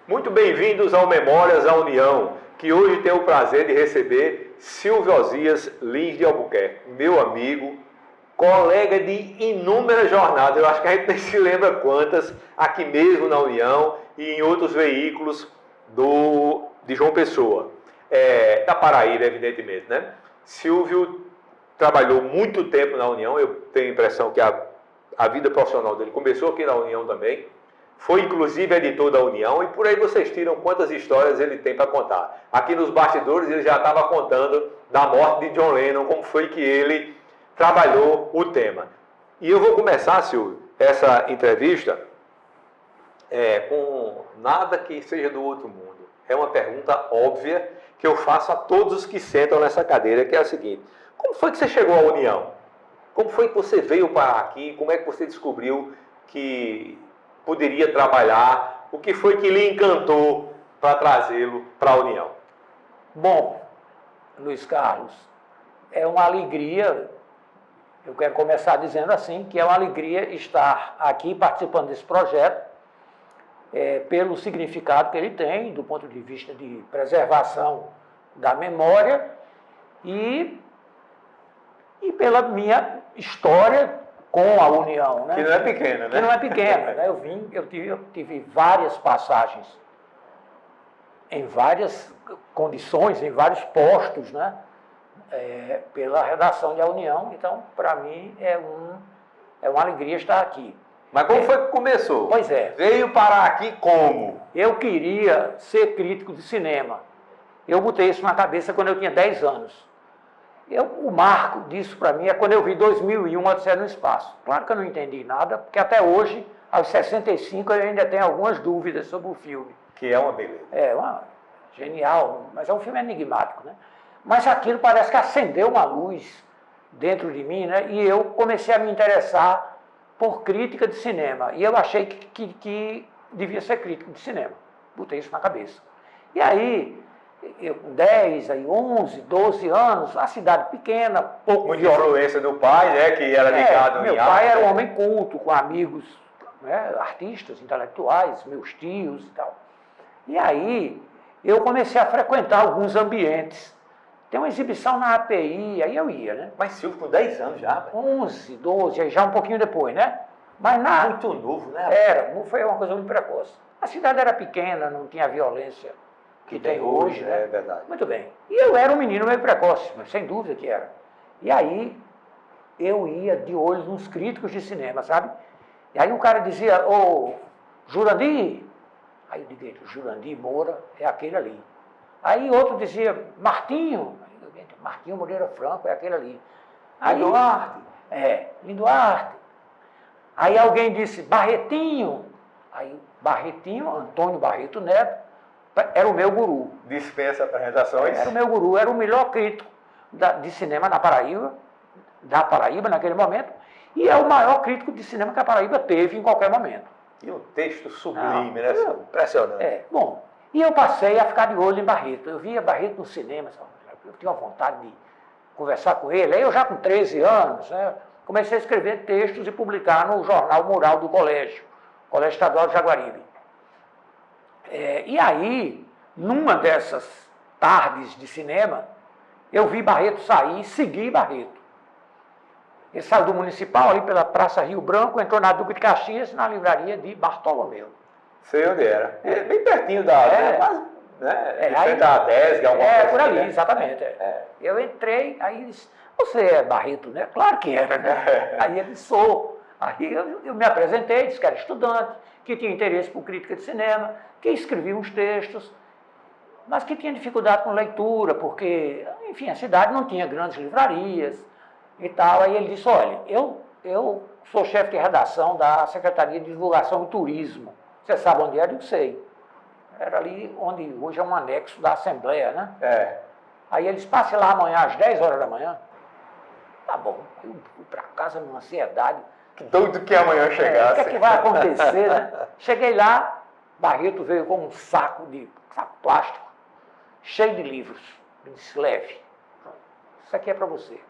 Muito bem-vindos ao Memórias da União, que hoje tem o prazer de receber Silvio Osias Lins de Albuquerque, meu amigo, colega de inúmeras jornadas, eu acho que a gente nem se lembra quantas, aqui mesmo na União e em outros veículos de João Pessoa, da Paraíba, evidentemente, né? Silvio trabalhou muito tempo na União, eu tenho a impressão que a vida profissional dele começou aqui na União também. Foi inclusive editor da União e por aí vocês tiram quantas histórias ele tem para contar. Aqui nos bastidores ele já estava contando da morte de John Lennon, como foi que ele trabalhou o tema. E eu vou começar, Silvio, essa entrevista com nada que seja do outro mundo. É uma pergunta óbvia que eu faço a todos os que sentam nessa cadeira, que é a seguinte: como foi que você chegou à União? Como foi que você veio parar aqui? Como é que você descobriu que poderia trabalhar? O que foi que lhe encantou para trazê-lo para a União? Bom, Luiz Carlos, é uma alegria, eu quero começar dizendo assim, que é uma alegria estar aqui participando desse projeto, pelo significado que ele tem, do ponto de vista de preservação da memória e pela minha história com a União, né? Que não é pequena, né? Que não é pequena, né? Eu tive várias passagens em várias condições, em vários postos, né? Pela redação da União. Então, para mim, é uma alegria estar aqui. Mas como foi que começou? Pois é. Veio parar aqui como? Eu queria ser crítico de cinema. Eu botei isso na cabeça quando eu tinha 10 anos. O marco disso para mim é quando eu vi 2001, Odisseia no Espaço. Claro que eu não entendi nada, porque até hoje, aos 65, eu ainda tenho algumas dúvidas sobre o filme. Que é uma beleza. Genial, mas é um filme enigmático, né? Mas aquilo parece que acendeu uma luz dentro de mim, né? E eu comecei a me interessar por crítica de cinema. E eu achei que devia ser crítico de cinema. Botei isso na cabeça. E aí, eu com 10, aí 11, 12 anos, a cidade pequena, pouco muita influência do pai, né, que era ligado meu pai era um homem culto, com amigos, né, artistas, intelectuais, meus tios e tal. E aí eu comecei a frequentar alguns ambientes. Tem uma exibição na API, aí eu ia, né? Mas Silvio, com 10 anos já, velho. 11, 12, aí já um pouquinho depois, né? Mas muito novo, né? Foi uma coisa muito precoce. A cidade era pequena, não tinha violência que tem hoje, né? É verdade. Muito bem. E eu era um menino meio precoce, mas sem dúvida que era. E aí, eu ia de olho nos críticos de cinema, sabe? E aí um cara dizia, ô, Jurandir. Aí eu digo, Jurandir Moura é aquele ali. Aí outro dizia, Martinho. Martinho Moreira Franco é aquele ali. Aí, Linduarte. Linduarte. Aí alguém disse, Barretinho. Aí Barretinho, Antônio Barreto Neto, era o meu guru. Dispensa apresentações. Era o meu guru, era o melhor crítico de cinema da Paraíba naquele momento, e é o maior crítico de cinema que a Paraíba teve em qualquer momento. E um texto sublime, né? Impressionante. Bom, e eu passei a ficar de olho em Barreto. Eu via Barreto no cinema, eu tinha uma vontade de conversar com ele. Aí eu já com 13 anos, né, comecei a escrever textos e publicar no jornal Mural do Colégio Estadual de Jaguaribe. E aí, numa dessas tardes de cinema, eu vi Barreto sair e segui Barreto. Ele saiu do Municipal, ali pela Praça Rio Branco, entrou na Duque de Caxias, na livraria de Bartolomeu. Sei onde era. Bem pertinho da... frente à DESG, alguma coisa. Por ali, exatamente. Eu entrei, aí ele disse, você é Barreto, né? Claro que era, né? Aí ele sou. Aí eu me apresentei, disse que era estudante, que tinha interesse por crítica de cinema, que escrevia uns textos, mas que tinha dificuldade com leitura, porque, enfim, a cidade não tinha grandes livrarias e tal. Aí ele disse, olha, eu sou chefe de redação da Secretaria de Divulgação e Turismo. Você sabe onde era? Eu sei. Era ali onde hoje é um anexo da Assembleia, né? Aí ele disse, passe lá amanhã às 10 horas da manhã. Tá bom. Eu fui para casa numa ansiedade. Que doido que amanhã chegasse. O que é que vai acontecer, né? Cheguei lá, Barreto veio com um saco plástico, cheio de livros. Eu disse, leve. Isso aqui é para você.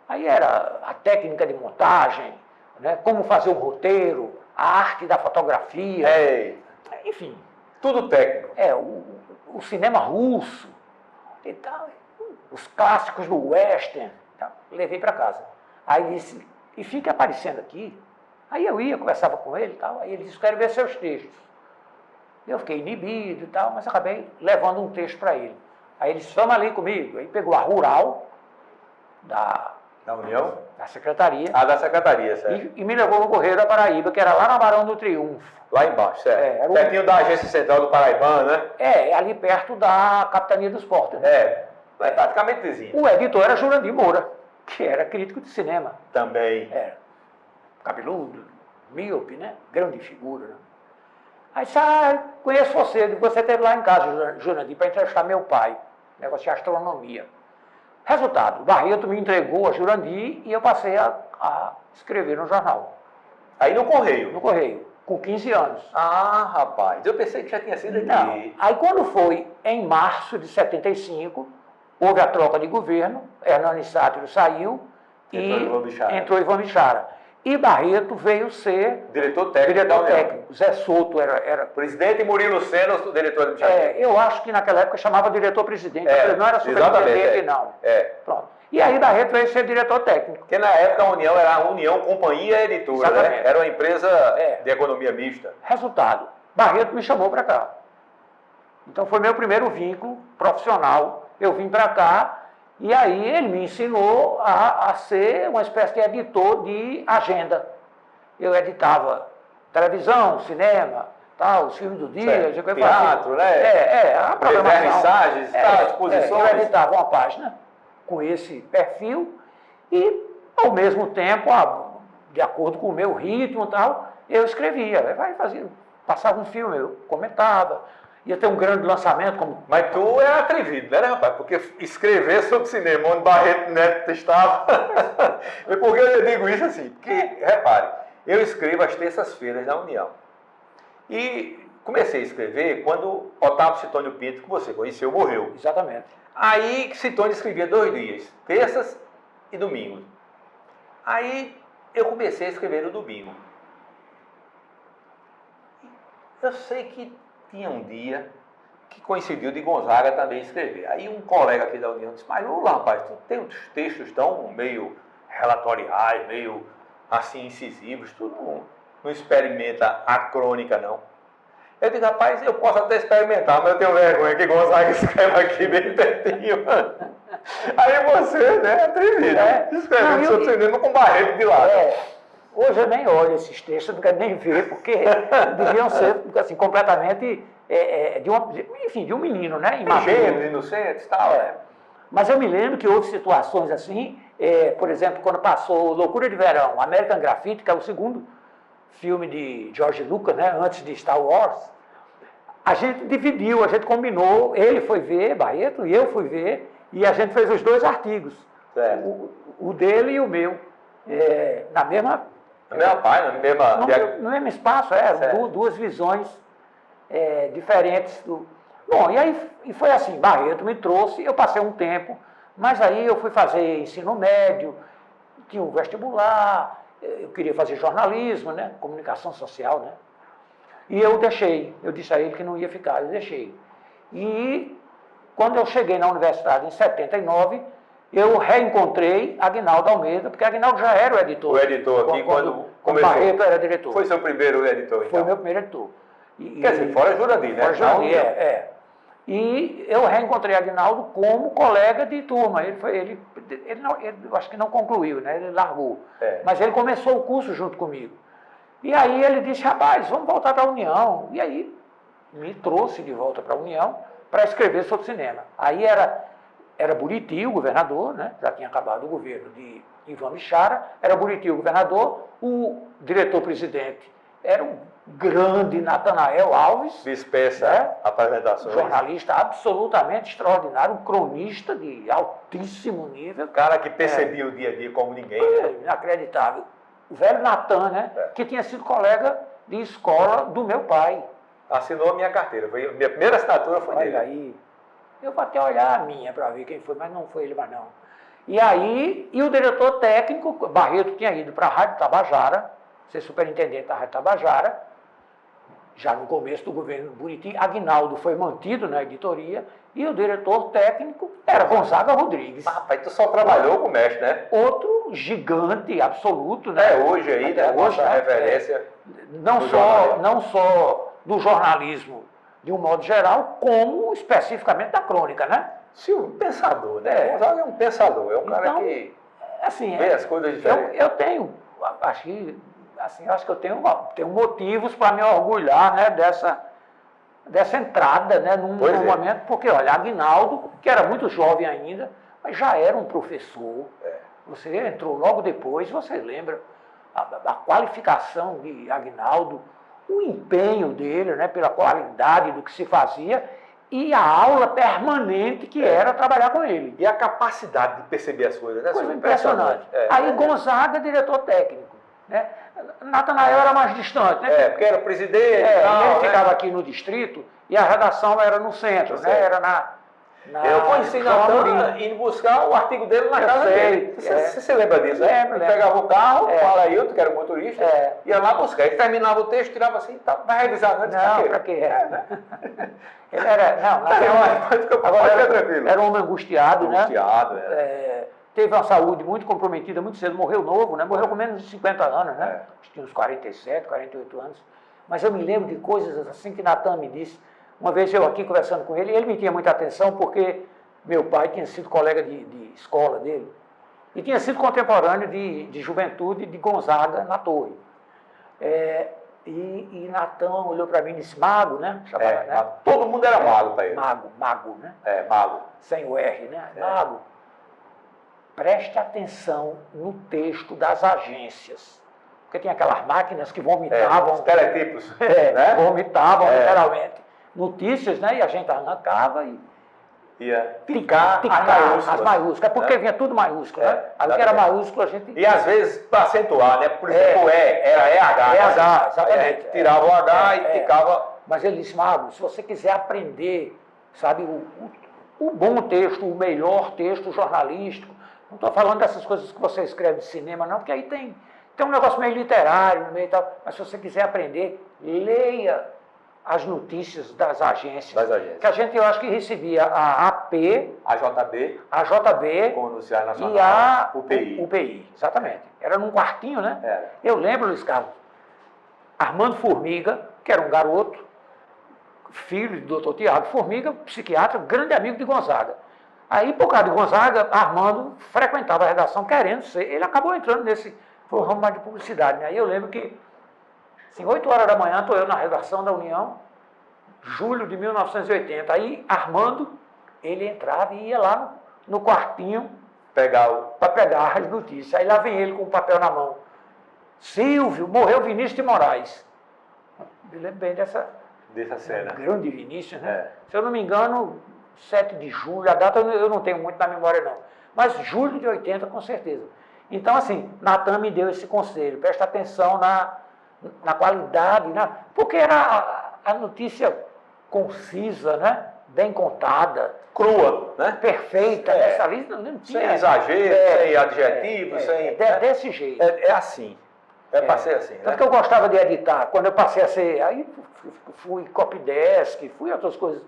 Aí era a técnica de montagem, né? Como fazer um roteiro, a arte da fotografia. Enfim. Tudo técnico. O cinema russo e tal, os clássicos do western. Então, levei para casa. Aí disse, e fica aparecendo aqui. Aí eu ia, conversava com ele e tal. Aí ele disse, quero ver seus textos. Eu fiquei inibido e tal, mas acabei levando um texto para ele. Aí ele disse, vamos ali comigo. Aí pegou a Rural da União? Da Secretaria. Da Secretaria, certo. E me levou no Correio da Paraíba, que era lá na Barão do Triunfo. Lá embaixo, certo. Pertinho da Agência Central do Paraibano, né? Ali perto da Capitania dos Portos. Né? É praticamente vizinho. O editor era Jurandir Moura, que era crítico de cinema. Também. Cabeludo, míope, né? Grande figura. Né? Aí disse, conheço você, você esteve lá em casa, Jurandir, para entrevistar meu pai, negócio de astronomia. Resultado, Barreto me entregou a Jurandir e eu passei a escrever no jornal. Aí no Correio? No Correio, com 15 anos. Rapaz, eu pensei que já tinha sido aqui. Não. Aí quando foi em março de 75, houve a troca de governo, Hernani Sátiro saiu e entrou Ivan Bichara. E Barreto veio ser diretor técnico. Zé Souto era presidente, e Murilo Sena, o diretor de eu acho que naquela época chamava diretor-presidente, não era superintendente, não. Pronto. E aí Barreto veio ser diretor técnico. Porque na época a União era a União Companhia Editora, né? Era uma empresa de economia mista. Resultado, Barreto me chamou para cá. Então foi meu primeiro vínculo profissional. Eu vim para cá. E aí ele me ensinou a ser uma espécie de editor de agenda. Eu editava televisão, cinema, tal, os filmes do dia, teatro, né? A programação. Vernissagens, exposições. Eu editava uma página com esse perfil e, ao mesmo tempo, de acordo com o meu ritmo e tal, eu escrevia. Passava um filme, eu comentava. Ia ter um grande lançamento. Mas tu é atrevido, né, rapaz? Porque escrever sobre cinema, onde Barreto Neto estava... E por que eu digo isso assim? Porque, repare, eu escrevo às terças-feiras na União. E comecei a escrever quando Otávio Citônio Pinto, que você conheceu, morreu. Exatamente. Aí Citônio escrevia 2 dias, terças e domingos. Aí eu comecei a escrever no domingo. Eu sei que tinha um dia que coincidiu de Gonzaga também escrever. Aí um colega aqui da União disse, mas Lula, rapaz, tu tem uns textos tão meio relatoriais, meio assim incisivos, tu não experimenta a crônica, não. Eu digo, rapaz, eu posso até experimentar, mas eu tenho vergonha que Gonzaga escreva aqui bem pertinho. Aí você, né, atrevido, escrevendo sobre cinema com Barreto de lado. Hoje eu nem olho esses textos, não quero nem ver, porque deviam ser assim, completamente de um menino, né? Ingênuo, inocente e tal. Mas eu me lembro que houve situações assim, por exemplo, quando passou Loucura de Verão, American Graffiti, que é o segundo filme de George Lucas, né? Antes de Star Wars, a gente dividiu, a gente combinou, ele foi ver, Barreto, e eu fui ver, e a gente fez os 2 artigos, o dele e o meu, na mesma página, no mesmo espaço, eram 2 visões diferentes. Bom, e aí foi assim, Barreto me trouxe, eu passei um tempo, mas aí eu fui fazer ensino médio, tinha um vestibular, eu queria fazer jornalismo, né, comunicação social, né, e eu disse a ele que não ia ficar, eu deixei. E quando eu cheguei na universidade em 79, eu reencontrei Aguinaldo Almeida, porque Aguinaldo já era o editor. O editor aqui quando começou. Barreto era diretor. Foi seu primeiro editor, então? Foi meu primeiro editor. Quer dizer, fora Jurandir, né? Fora Jurandir, E eu reencontrei Aguinaldo como colega de turma. Ele acho que não concluiu, né? Ele largou. Mas ele começou o curso junto comigo. E aí ele disse, rapaz, vamos voltar para a União. E aí me trouxe de volta para a União para escrever sobre cinema. Aí era Buriti, o governador, né? Já tinha acabado o governo de Ivan Bichara, era Buriti o governador, o diretor-presidente era um grande Natanael Alves, Dispensa né? apresentações. Jornalista absolutamente extraordinário, um cronista de altíssimo nível. Cara que percebia o dia a dia como ninguém. Inacreditável. O velho Natan, né? Que tinha sido colega de escola do meu pai. Assinou a minha carteira. Minha primeira assinatura foi dele. Olha aí. Eu vou até olhar a minha para ver quem foi, mas não foi ele mais não. E aí, o diretor técnico, Barreto tinha ido para a Rádio Tabajara, ser superintendente da Rádio Tabajara, já no começo do governo Buriti. Aguinaldo foi mantido na editoria, e o diretor técnico era Gonzaga Rodrigues. Rapaz, tu só trabalhou com o mestre, né? Outro gigante absoluto, né? Até hoje aí, Até né? hoje, Nossa né? referência. Não só do jornalismo de um modo geral, como especificamente da crônica, né? Sim, um pensador, né? Gonzaga é um pensador, é um cara Então, que assim, vê as coisas diferentes. eu tenho, acho que eu tenho motivos para me orgulhar, né, dessa entrada, né, num momento, porque, olha, Aguinaldo, que era muito jovem ainda, mas já era um professor. Você entrou logo depois, você lembra a qualificação de Aguinaldo, o empenho dele, né, pela qualidade do que se fazia, e a aula permanente que era trabalhar com ele. E a capacidade de perceber as coisas, né? Coisa impressionante. Aí Gonzaga, diretor técnico, né? Natanael era mais distante, né? Porque era presidente e ele ficava aqui no distrito e a redação era no centro, né? Era na eu conheci Natan indo buscar o artigo dele na casa dele. Você se lembra disso? Lembro. Ele pegava o carro, o Alailton, que era o motorista, ia lá buscar. Ele terminava o texto, tirava assim, tá, vai revisar antes. Não, para quê? Ele era... Agora era um homem angustiado, né? Teve uma saúde muito comprometida, muito cedo, morreu novo, né? Morreu com menos de 50 anos, né? Acho que tinha uns 47, 48 anos. Mas eu me lembro de coisas assim que Natan me disse. Uma vez eu aqui conversando com ele, ele me tinha muita atenção porque meu pai tinha sido colega de escola dele e tinha sido contemporâneo de juventude de Gonzaga na Torre. E Natan olhou para mim e disse, mago, né? Né? Todo mundo era mago para ele. Mago, né? Mago. Sem o R, né? Mago. Preste atenção no texto das agências. Porque tinha aquelas máquinas que vomitavam. Os teletipos. Né? Vomitavam, literalmente. Notícias, né? E a gente arrancava e ia ticar as maiúsculas. Porque vinha tudo maiúsculo, né? Aí o que era maiúsculo a gente... E às vezes para acentuar, né? Por exemplo, era EH. EH, exatamente. Tirava o H e ticava... Mas ele disse, Mago, se você quiser aprender, sabe, o bom texto, o melhor texto jornalístico, não estou falando dessas coisas que você escreve de cinema, não, porque aí tem um negócio meio literário no meio e tal, mas se você quiser aprender, leia as notícias das agências. Que a gente, eu acho que recebia a AP, a JB como Noticiário Nacional, e a UPI. UPI, exatamente. Era num quartinho, né? Eu lembro, Luiz Carlos, Armando Formiga, que era um garoto, filho do doutor Tiago Formiga, psiquiatra, grande amigo de Gonzaga. Aí, por causa de Gonzaga, Armando frequentava a redação querendo ser. Ele acabou entrando nesse ramo mais de publicidade. Né? Aí eu lembro que, assim, 8 horas da manhã, estou eu na redação da União, julho de 1980. Aí Armando, ele entrava e ia lá no quartinho para pegar as notícias. Aí lá vem ele com o papel na mão. Silvio, morreu Vinícius de Moraes. Eu lembro bem dessa cena. Grande Vinícius, né? Se eu não me engano, 7 de julho, a data eu não tenho muito na memória não, mas julho de 80 com certeza. Então assim, Natan me deu esse conselho, presta atenção na qualidade, porque era a notícia concisa, né? Bem contada. Crua, né? Perfeita, dessa vez não tinha... Sem exagero, sem adjetivos, sem... Desse jeito. É assim. Para ser assim, Tanto que eu gostava de editar, quando eu passei a ser... Aí fui copydesk, fui outras coisas.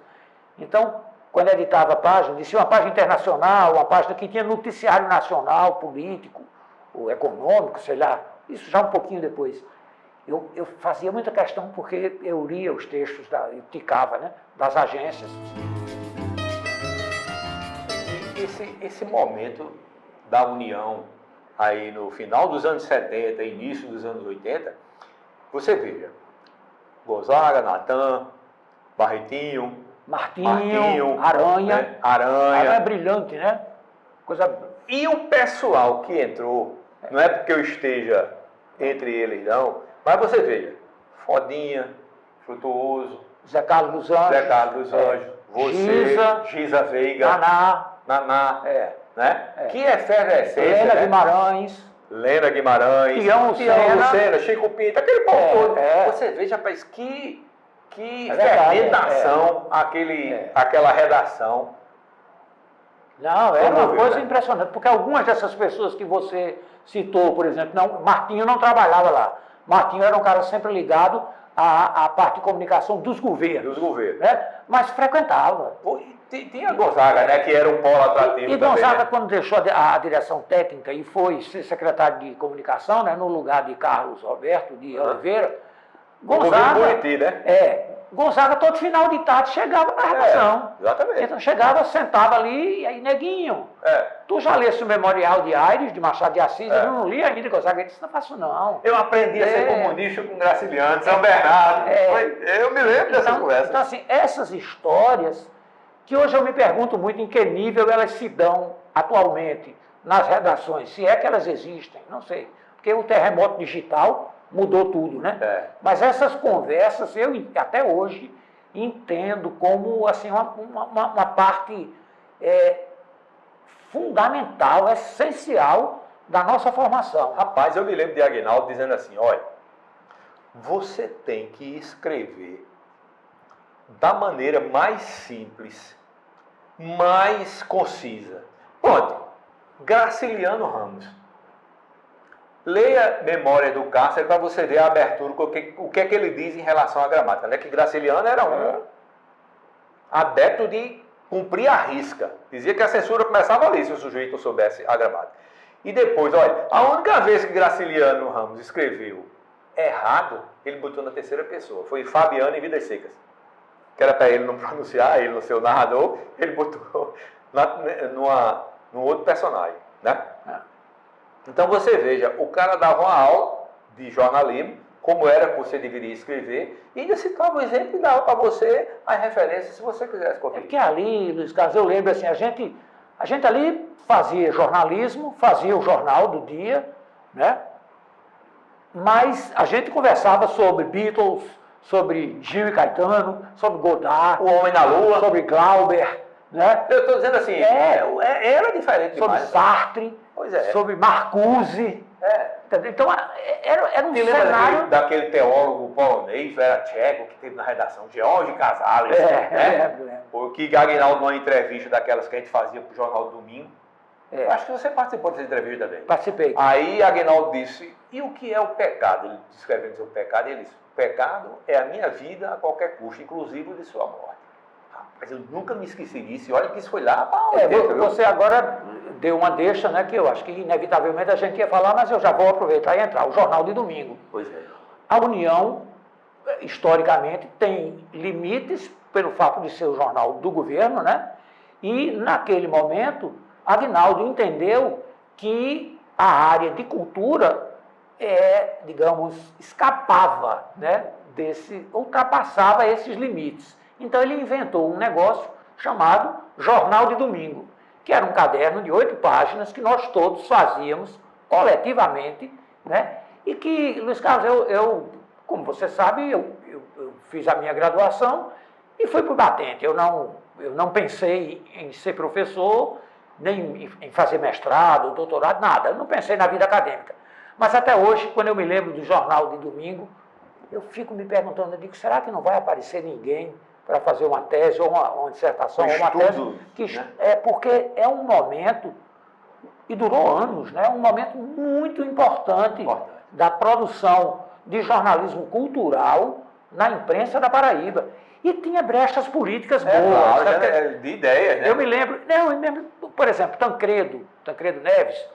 Então, quando editava a página, disse uma página internacional, uma página que tinha noticiário nacional, político, ou econômico, sei lá, isso já um pouquinho depois. Eu fazia muita questão porque eu lia os textos, eu ticava, né, das agências. E esse momento da união, aí no final dos anos 70, início dos anos 80, você veja, Gonzaga, Natan, Barretinho, Martinho, Aranha. Né? Aranha é brilhante, né? E o pessoal que entrou, não é porque eu esteja entre eles não, mas você veja, Fodinha, Frutuoso, Zé Carlos dos Anjos. Zé Carlos dos Anjos, você, Giza Veiga, Naná, né? Que efervescência, Lena né? Guimarães. Lena Guimarães, Tião Lucena, Chico Pinto, aquele povo todo. Você veja, rapaz, que fermentação, aquela redação. Não, era uma coisa impressionante, porque algumas dessas pessoas que você citou, por exemplo, Martinho não trabalhava lá. Martinho era um cara sempre ligado à parte de comunicação dos governos. Né? Mas frequentava. Tinha Gonzaga, né, que era um polo atrativo. E Gonzaga, quando deixou a direção técnica e foi ser secretário de comunicação, né, no lugar de Carlos Roberto de Oliveira, Gonzaga, todo final de tarde, chegava na redação. Exatamente. Então chegava, sentava ali, e aí, neguinho, tu já lesse o Memorial de Aires, de Machado de Assis? Eu não li ainda, Gonzaga disse, não faço não. Eu aprendi a ser comunista com Graciliano, São Bernardo. Eu me lembro dessa conversa. Então, assim, essas histórias, que hoje eu me pergunto muito em que nível elas se dão atualmente nas redações, se é que elas existem, não sei. Porque o terremoto digital mudou tudo, né? Mas essas conversas, eu até hoje entendo como assim, uma parte fundamental, essencial da nossa formação. Rapaz, eu me lembro de Aguinaldo dizendo assim, olha, você tem que escrever da maneira mais simples, mais concisa. Pronto, Graciliano Ramos. Leia Memória do Cárcere para você ver a abertura, o que é que ele diz em relação à gramática. Né? Que Graciliano era um adepto de cumprir a risca. Dizia que a censura começava ali, se o sujeito soubesse a gramática. E depois, olha, a única vez que Graciliano Ramos escreveu errado, ele botou na terceira pessoa. Foi Fabiano em Vidas Secas. Que era para ele não pronunciar, ele não ser o narrador, ele botou num outro personagem. Né? Então você veja, o cara dava uma aula de jornalismo, como era que você deveria escrever, e ainda citava o exemplo e dava para você as referências, se você quisesse conferir. Porque ali, Luiz Carlos, eu lembro assim, a gente ali fazia jornalismo, fazia o jornal do dia, né? Mas a gente conversava sobre Beatles, sobre Gil e Caetano, sobre Godard, O Homem na Lua, sobre Glauber, né? Eu estou dizendo assim, era diferente sobre demais. Sartre, sobre Marcuse. Então, era um cenário... daquele teólogo polonês, Vera Tcheco, que teve na redação, George Casales, o que Aguinaldo, numa entrevista daquelas que a gente fazia para o Jornal do Domingo, acho que você participou dessa entrevista também. Participei. Aí Aguinaldo disse, e o que é o pecado? Ele descrevendo sobre o pecado, ele disse, o pecado é a minha vida a qualquer custo, inclusive de sua morte. Mas eu nunca me esqueci disso, e olha que isso foi lá para 80, você agora deu uma deixa, né, que eu acho que inevitavelmente a gente ia falar, mas eu já vou aproveitar e entrar. O Jornal de Domingo. Pois é. A União, historicamente, tem limites pelo fato de ser o jornal do governo, né? E, naquele momento, Aguinaldo entendeu que a área de cultura, digamos, escapava, né, ultrapassava esses limites. Então ele inventou um negócio chamado Jornal de Domingo, que era um caderno de 8 páginas que nós todos fazíamos coletivamente, né? E que, Luiz Carlos, eu como você sabe, eu fiz a minha graduação e fui para o batente. Eu não pensei em ser professor, nem em fazer mestrado, doutorado, nada. Eu não pensei na vida acadêmica. Mas até hoje, quando eu me lembro do Jornal de Domingo, eu fico me perguntando, eu digo, será que não vai aparecer ninguém para fazer uma tese, ou uma dissertação, ou uma tese, porque é um momento, e durou anos, né? Um momento muito importante da produção de jornalismo cultural na imprensa da Paraíba. E tinha brechas políticas boas. De ideias, né? Eu me lembro, por exemplo, Tancredo Neves,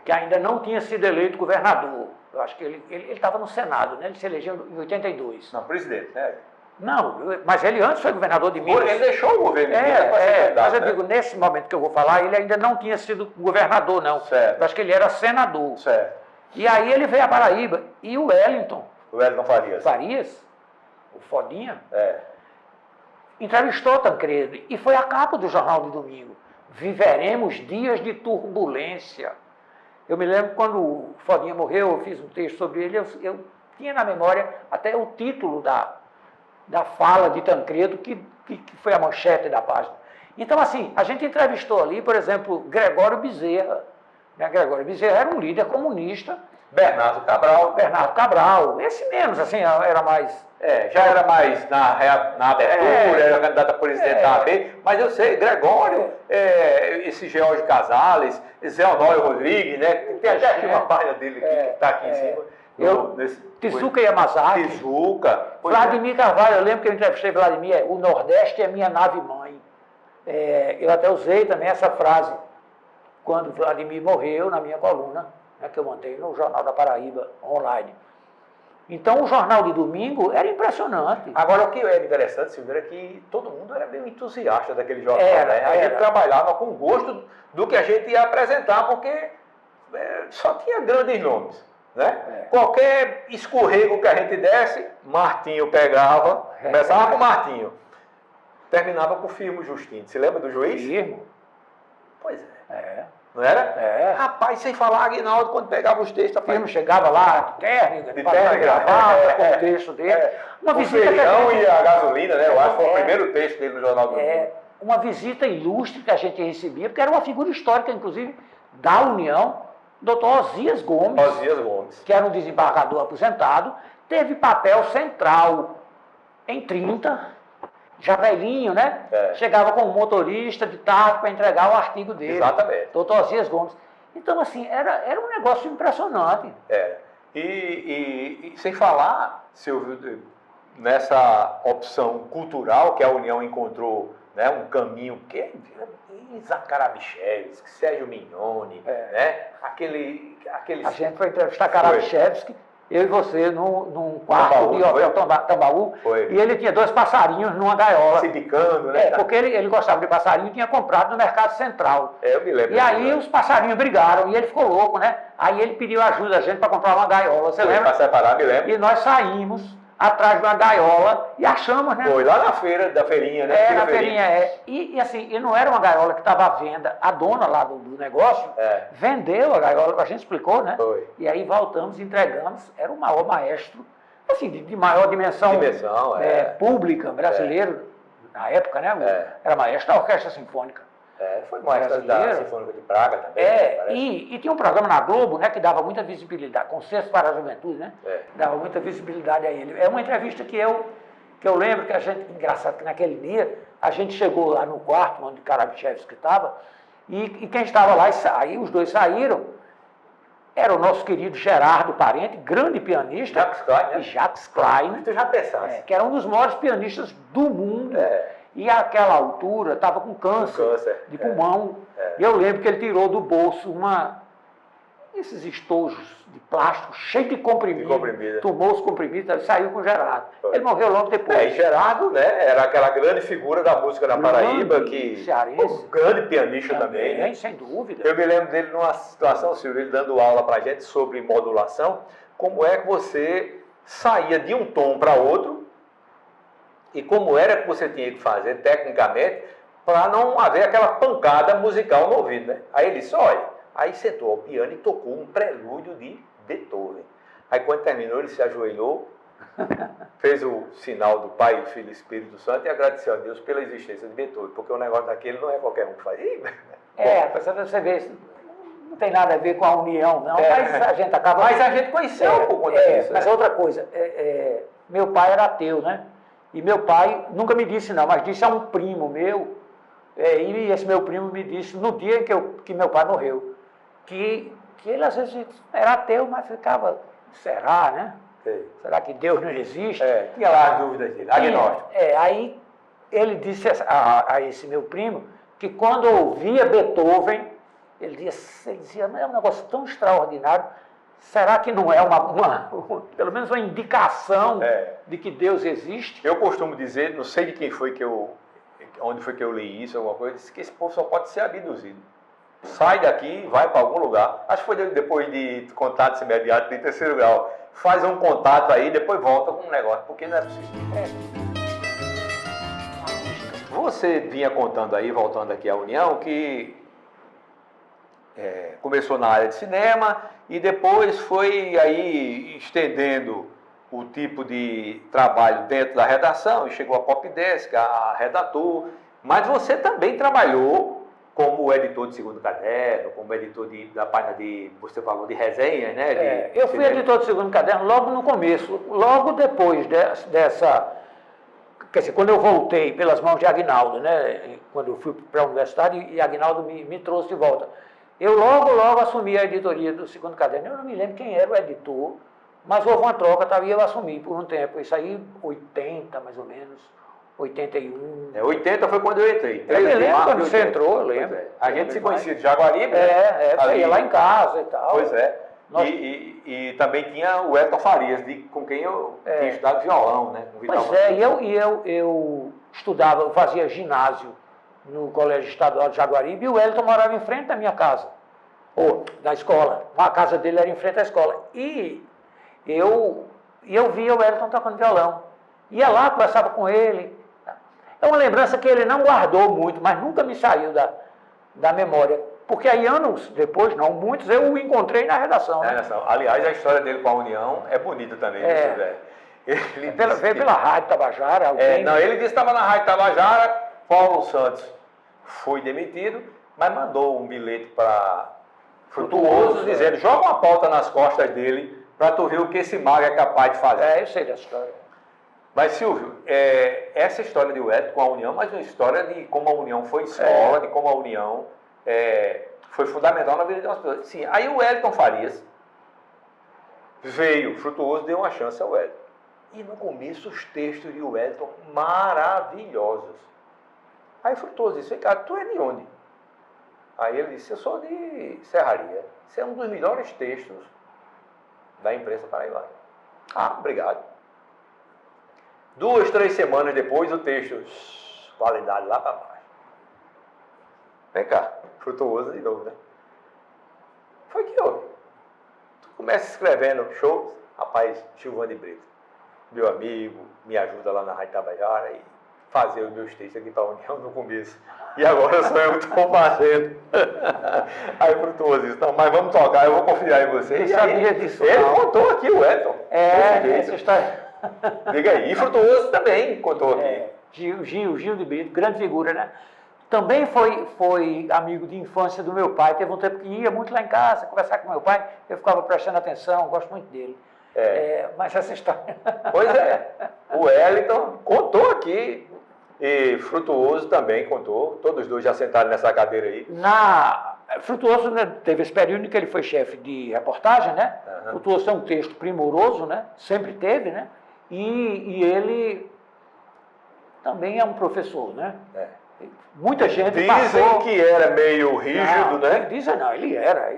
que ainda não tinha sido eleito governador. Eu acho que ele estava no Senado, né? Ele se elegeu em 82. Não, presidente, né? Não, mas ele antes foi governador de Minas. Ele deixou o governo de Minas para ser candidato, mas eu digo, nesse momento que eu vou falar, ele ainda não tinha sido governador, não. Certo. Eu acho que ele era senador. Certo. E aí ele veio à Paraíba. E o Wellington Farias, o Fodinha, entrevistou Tancredo. E foi a capa do Jornal de Domingo. Viveremos dias de turbulência. Eu me lembro quando o Fodinha morreu, eu fiz um texto sobre ele, eu tinha na memória até o título da fala de Tancredo, que foi a manchete da página. Então, assim, a gente entrevistou ali, por exemplo, Gregório Bezerra. Né? Gregório Bezerra era um líder comunista. Bernardo Cabral, esse menos, assim, era mais... já era mais na abertura, era candidato a presidente da AB, mas eu sei, Gregório, esse George Casales, Zé Honório Rodrigues, né? Tem até aqui uma página dele que está aqui em cima. Tezuka Yamazaki. Tezuka. Vladimir Carvalho, eu lembro que eu entrevistei Vladimir, o Nordeste é minha nave-mãe. Eu até usei também essa frase quando Vladimir morreu na minha coluna, né, que eu montei no Jornal da Paraíba, online. Então, o jornal de domingo era impressionante. Agora, o que era interessante, Silvio, era que todo mundo era meio entusiasta daquele jornal. Né? A gente trabalhava com gosto do que a gente ia apresentar, porque só tinha grandes nomes. Né? Qualquer escorrego que a gente desse, Martinho pegava, começava com Martinho, terminava com Firmo Justino. Você lembra do juiz? Firmo. Pois é. Não era? Rapaz, sem falar, Aguinaldo, quando pegava os textos... Firmo chegava lá, de terno, gravata, com o texto dele. Uma visita feijão e a gasolina, né? Eu acho que foi o primeiro texto dele no Jornal do Mundo. Uma visita ilustre que a gente recebia, porque era uma figura histórica, inclusive, da União, Dr. Osias Gomes, que era um desembargador aposentado, teve papel central em 30, já velhinho, né? Chegava com um motorista de tarde para entregar o artigo dele. Exatamente. Dr. Osias Gomes. Então, assim, era um negócio impressionante. E sem falar, Silvio, nessa opção cultural que a União encontrou, né, um caminho que Zakharamichevski, Sérgio Mignoni, né? Aqueles... A gente foi entrevistar Karabichevski, eu e você, num quarto de hotel Tambaú, e ele tinha 2 passarinhos numa gaiola. Se bicando, né? Porque ele gostava de passarinho e tinha comprado no Mercado Central. Eu me lembro. E aí os passarinhos brigaram e ele ficou louco, né? Aí ele pediu ajuda a gente para comprar uma gaiola, você lembra? Para separar, me lembro. E nós saímos atrás de uma gaiola e achamos, né? Foi lá na feira da feirinha, né? Na feirinha, E assim, e não era uma gaiola que estava à venda. A dona lá do negócio vendeu a gaiola, a gente explicou, né? Foi. E aí voltamos, entregamos, era o maior maestro, assim, de maior dimensão pública brasileiro, na época, né? Era maestro da Orquestra Sinfônica. Foi maestro da Sinfônica de Praga também. E tinha um programa na Globo, né, que dava muita visibilidade, Concertos para a Juventude, né? Dava muita visibilidade a ele. É uma entrevista que eu lembro que a gente, engraçado que naquele dia, a gente chegou lá no quarto onde Karabichevski estava, e quem estava lá, aí os dois saíram, era o nosso querido Gerardo Parente, grande pianista. Jacques Klein, né? E Jacques Klein. Tu já pensaste. Que era um dos maiores pianistas do mundo. E àquela altura estava com câncer de pulmão. E eu lembro que ele tirou do bolso esses estojos de plástico cheios de comprimido. Tomou os comprimidos e saiu com o Gerardo. Ele morreu logo depois. E Gerardo, né, era aquela grande figura da música na Paraíba, que um grande pianista também, né? Sem dúvida. Eu me lembro dele numa situação, Silvio, ele dando aula para a gente sobre modulação, como é que você saía de um tom para outro, e como era que você tinha que fazer tecnicamente para não haver aquela pancada musical no ouvido, né? Aí ele disse, olha, aí sentou ao piano e tocou um prelúdio de Beethoven. Aí quando terminou, ele se ajoelhou, fez o sinal do Pai, do Filho e do Espírito Santo e agradeceu a Deus pela existência de Beethoven, porque o negócio daquele não é qualquer um que faz. Você vê, não tem nada a ver com a união, não, mas a gente acaba... Mas a gente conheceu por conta disso. Mas outra coisa, meu pai era ateu, né? E meu pai nunca me disse não, mas disse a um primo meu, e esse meu primo me disse no dia que meu pai morreu, que ele às vezes era ateu, mas ficava, será, né? Será que Deus não existe? Tinha lá as dúvidas dele, agnóstico. Aí ele disse a esse meu primo que quando ouvia Beethoven, ele dizia, é um negócio tão extraordinário, será que não é pelo menos uma indicação de que Deus existe? Eu costumo dizer, não sei de quem foi onde foi que eu li isso, alguma coisa, disse que esse povo só pode ser abduzido. Sai daqui, vai para algum lugar. Acho que foi depois de contatos imediatos de 3º grau. Faz um contato aí, depois volta com um negócio, porque não é possível. Você vinha contando aí, voltando aqui à União, que começou na área de cinema e depois foi aí estendendo o tipo de trabalho dentro da redação, e chegou a Copdesk, a redator, mas você também trabalhou como editor de Segundo Caderno, como editor da página de, você falou, de resenhas, né? Eu fui editor de Segundo Caderno logo no começo, logo depois dessa... Quer dizer, quando eu voltei pelas mãos de Aguinaldo, né? Quando eu fui para a universidade, e Aguinaldo me trouxe de volta. Eu logo assumi a editoria do Segundo Caderno. Eu não me lembro quem era o editor, mas houve uma troca, e eu assumi por um tempo. Isso aí, 80, mais ou menos, 81. 80 foi quando eu entrei. Eu me lembro quando você entrou, eu lembro. A gente se conhecia de Jaguaribe, você ia lá em casa e tal. Pois é. E também tinha o Elton Farias, com quem eu tinha estudado violão, né? Pois é, eu estudava, eu fazia ginásio no Colégio Estadual de Jaguaribe, e o Elton morava em frente da minha casa, ou da escola. A casa dele era em frente à escola. E eu via o Elton tocando violão. Ia lá, conversava com ele. É uma lembrança que ele não guardou muito, mas nunca me saiu da memória. Porque aí, anos depois, não muitos, eu o encontrei na redação. Né? Aliás, a história dele com a União é bonita também, Ele veio pela Rádio Tabajara. Ele disse que estava na Rádio Tabajara, Paulo Santos foi demitido, mas mandou um bilhete para Frutuoso, dizendo, joga uma pauta nas costas dele, para tu ver o que esse mago é capaz de fazer. Eu sei dessa história. Mas, Silvio, essa história de Wellington com a União, mas uma história de como a União foi escola, de como a União foi fundamental na vida de umas pessoas. Sim, aí o Wellington Farias veio, Frutuoso deu uma chance ao Wellington. E no começo os textos de Wellington maravilhosos. Aí Frutuoso disse, cara, tu é de onde? Aí ele disse, eu sou de Serraria. Isso é um dos melhores textos da imprensa paraibana. Obrigado. 2, 3 semanas depois, o texto, qualidade lá para baixo. Vem cá, Frutuoso de novo, né? Foi que houve. Tu começa escrevendo shows, rapaz, Gilvan de Brito, meu amigo, me ajuda lá na Rádio Tabajara e fazer os meus textos aqui para a União no começo. E agora sou eu que estou fazendo. Aí Frutuoso disse, não, mas vamos tocar, eu vou confiar em você. Eu sabia disso. Ele contou aqui o Wellington. Essa história. Diga aí. E Frutuoso também contou aqui. Gil de Brito, grande figura, né? Também foi amigo de infância do meu pai. Teve um tempo que ia muito lá em casa, conversar com meu pai. Eu ficava prestando atenção, gosto muito dele. Mas essa história... Pois é. O Wellington contou aqui. E Frutuoso também contou. Todos os dois já sentaram nessa cadeira aí. Frutuoso, né, teve esse período em que ele foi chefe de reportagem, né? Frutuoso tem um texto primoroso, né? Sempre teve, né? E ele também é um professor, né? Muita gente Dizem que era meio rígido, né? Dizem não, ele era.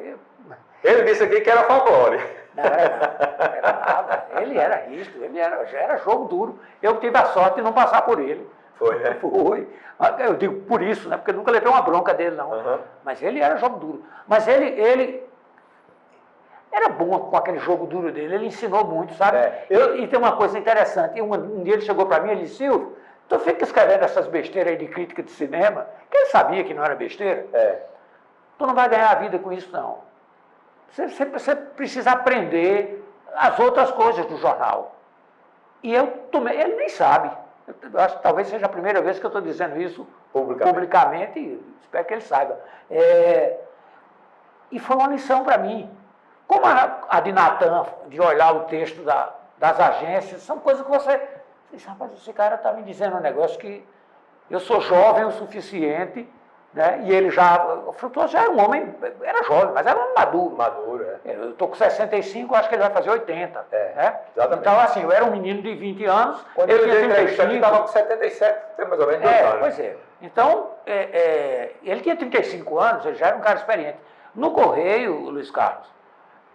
Ele disse aqui que era folclore. Não era nada. Ele era rígido, já era jogo duro. Eu tive a sorte de não passar por ele. Foi, né? Foi. Eu digo por isso, né? Porque eu nunca levei uma bronca dele, não. Mas ele era jogo duro. Mas ele era bom com aquele jogo duro dele. Ele ensinou muito, sabe? E tem uma coisa interessante. Um dia ele chegou para mim e disse, Silvio, tu fica escrevendo essas besteiras aí de crítica de cinema, que ele sabia que não era besteira. Tu não vai ganhar a vida com isso, não. Você precisa aprender as outras coisas do jornal. E ele nem sabe. Eu acho que talvez seja a primeira vez que eu estou dizendo isso publicamente, e espero que ele saiba. E foi uma lição para mim. Como a de Natan, de olhar o texto das agências, são coisas que você... Rapaz, esse cara está me dizendo um negócio que eu sou jovem o suficiente, né? E ele o Frutuoso já era um homem, era jovem, mas era um maduro. Eu estou com 65, acho que ele vai fazer 80. Né? Exatamente. Então, assim, eu era um menino de 20 anos. Quando ele tinha 35, ele estava com 77, tem mais ou menos 2 anos. Pois é. Então, ele tinha 35 anos, ele já era um cara experiente. No Correio, Luiz Carlos,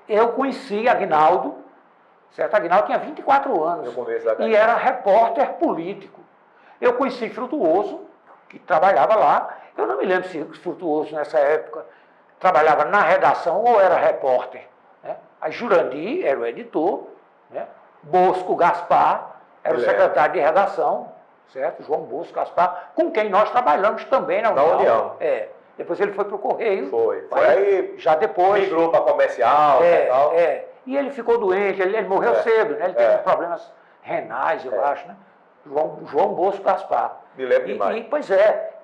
eu conheci Aguinaldo, certo? Aguinaldo tinha 24 anos e era repórter político. Eu conheci Frutuoso, que trabalhava lá. Eu não me lembro se Frutuoso, nessa época, trabalhava na redação ou era repórter. Né? A Jurandir era o editor, né? Bosco Gaspar era o secretário de redação, certo? João Bosco Gaspar, com quem nós trabalhamos também na União. Depois ele foi para o Correio. Foi aí, já depois. Migrou para comercial e tal. E ele ficou doente, ele morreu cedo, né? Ele teve problemas renais, eu acho, né? João Bosco Gaspar. Me lembro demais. Pois é.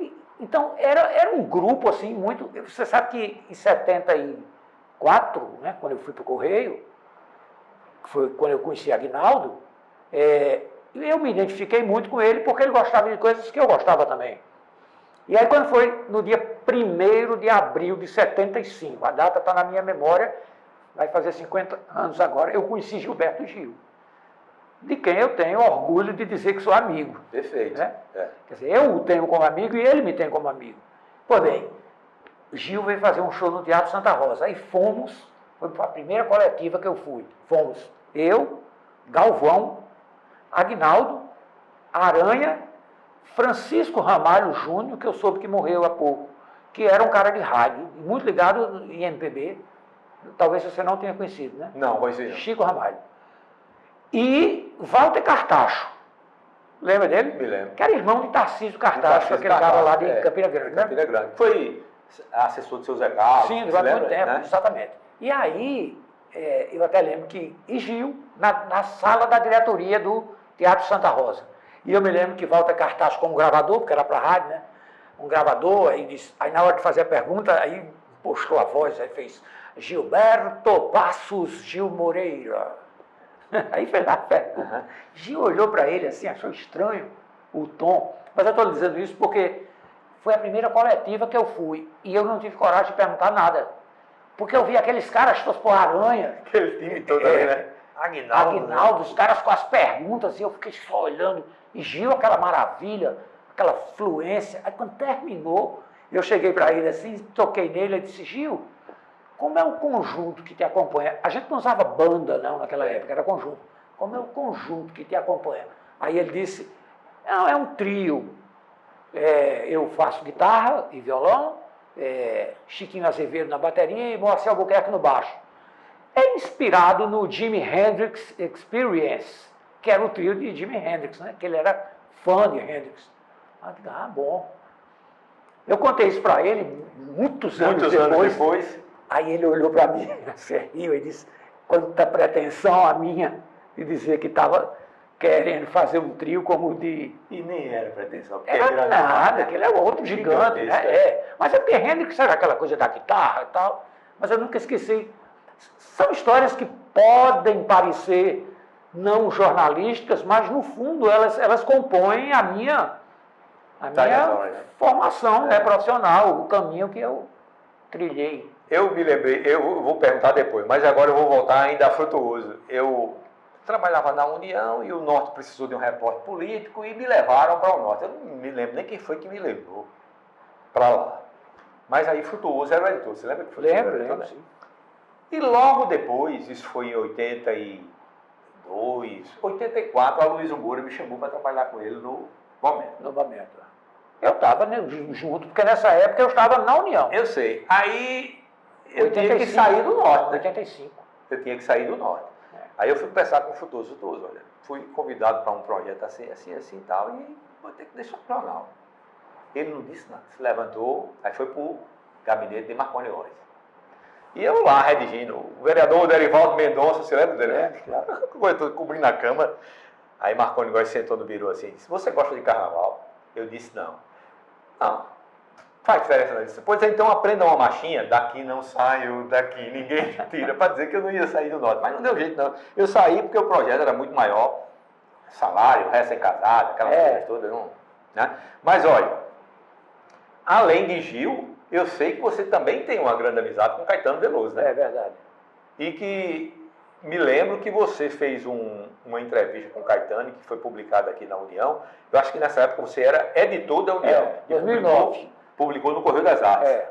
Então, era um grupo, assim, muito... Você sabe que em 74, né, quando eu fui para o Correio, que foi quando eu conheci Aguinaldo, eu me identifiquei muito com ele porque ele gostava de coisas que eu gostava também. E aí, quando foi no dia 1º de abril de 75, a data está na minha memória, vai fazer 50 anos agora, eu conheci Gilberto Gil, de quem eu tenho orgulho de dizer que sou amigo. Perfeito. Né? Quer dizer, eu o tenho como amigo e ele me tem como amigo. Pois bem, Gil veio fazer um show no Teatro Santa Rosa. Aí fomos, foi a primeira coletiva que eu fui. Fomos eu, Galvão, Aguinaldo, Aranha, Francisco Ramalho Júnior, que eu soube que morreu há pouco, que era um cara de rádio, muito ligado em MPB. Talvez você não tenha conhecido, né? Não, vai ser. Chico Ramalho. E Walter Cartacho. Lembra dele? Me lembro. Que era irmão de Tarcísio Cartacho, aquele cara lá de Campina Grande, né? Campina Grande. Foi assessor do seu Zé Carlos. Sim, durante muito tempo, né? Exatamente. E aí, eu até lembro que Gil, na sala da diretoria do Teatro Santa Rosa. E eu me lembro que Walter Cartacho com um gravador, porque era para a rádio, né? Um gravador, aí na hora de fazer a pergunta, aí postou a voz, aí fez Gilberto Passos Gil Moreira. Aí fez lá a pergunta. Gil olhou para ele assim, achou estranho o tom. Mas eu estou dizendo isso porque foi a primeira coletiva que eu fui e eu não tive coragem de perguntar nada. Porque eu vi aqueles caras todos por Aranha. Aquele time todo ali, né? Aguinaldo, os caras com as perguntas e eu fiquei só olhando. E Gil, aquela maravilha, aquela fluência. Aí quando terminou, eu cheguei para ele assim, toquei nele e disse, Gil, como é o conjunto que te acompanha? A gente não usava banda, não, naquela época, era conjunto. Como é o conjunto que te acompanha? Aí ele disse, não, é um trio. Eu faço guitarra e violão, Chiquinho Azevedo na bateria e Moacir Albuquerque no baixo. É inspirado no Jimi Hendrix Experience, que era o trio de Jimi Hendrix, né? Que ele era fã de Hendrix. Bom. Eu contei isso para ele muitos anos depois. Aí ele olhou para mim, se riu e disse, quanta pretensão a minha de dizer que estava querendo fazer um trio como o de... E nem era pretensão. Era nada, que ele é outro gigante, né? Mas é porque Hendrix era aquela coisa da guitarra e tal, mas eu nunca esqueci. São histórias que podem parecer não jornalísticas, mas no fundo elas compõem a minha formação profissional, o caminho que eu trilhei. Eu me lembrei, eu vou perguntar depois, mas agora eu vou voltar ainda a Frutuoso. Eu trabalhava na União e o Norte precisou de um repórter político e me levaram para o Norte. Eu não me lembro nem quem foi que me levou para lá. Mas aí Frutuoso era o editor, você lembra que foi? Lembro, sim. E logo depois, isso foi em 82, 84, a Luiz Moura me chamou para trabalhar com ele no Momento. No Momento. Eu estava junto, porque nessa época eu estava na União. Eu sei. Aí eu tinha que sair do Norte, né? 85. Eu tinha que sair do Norte. Aí eu fui conversar com o Frutuoso, olha, fui convidado para um projeto assim e tal, e vou ter que deixar o jornal. Ele não disse nada, se levantou, aí foi para o gabinete de Marconi Góes. E eu lá, redigindo, o vereador Derivaldo Mendonça, você lembra dele? Claro. Eu estou cobrindo a Câmara. Aí Marconi Góes sentou no birô assim e disse, você gosta de carnaval? Eu disse, não. Não, faz diferença não. Eu disse, pois então aprenda uma marchinha, daqui não saio, daqui ninguém tira, para dizer que eu não ia sair do Norte. Mas não deu jeito não. Eu saí porque o projeto era muito maior, salário, recém-casado, aquelas coisas todas. Não, né? Mas olha, além de Gil, eu sei que você também tem uma grande amizade com Caetano Veloso, né? É verdade. E que me lembro que você fez uma entrevista com Caetano, que foi publicada aqui na União. Eu acho que nessa época você era editor da União. 2009. Publicou no Correio das Artes.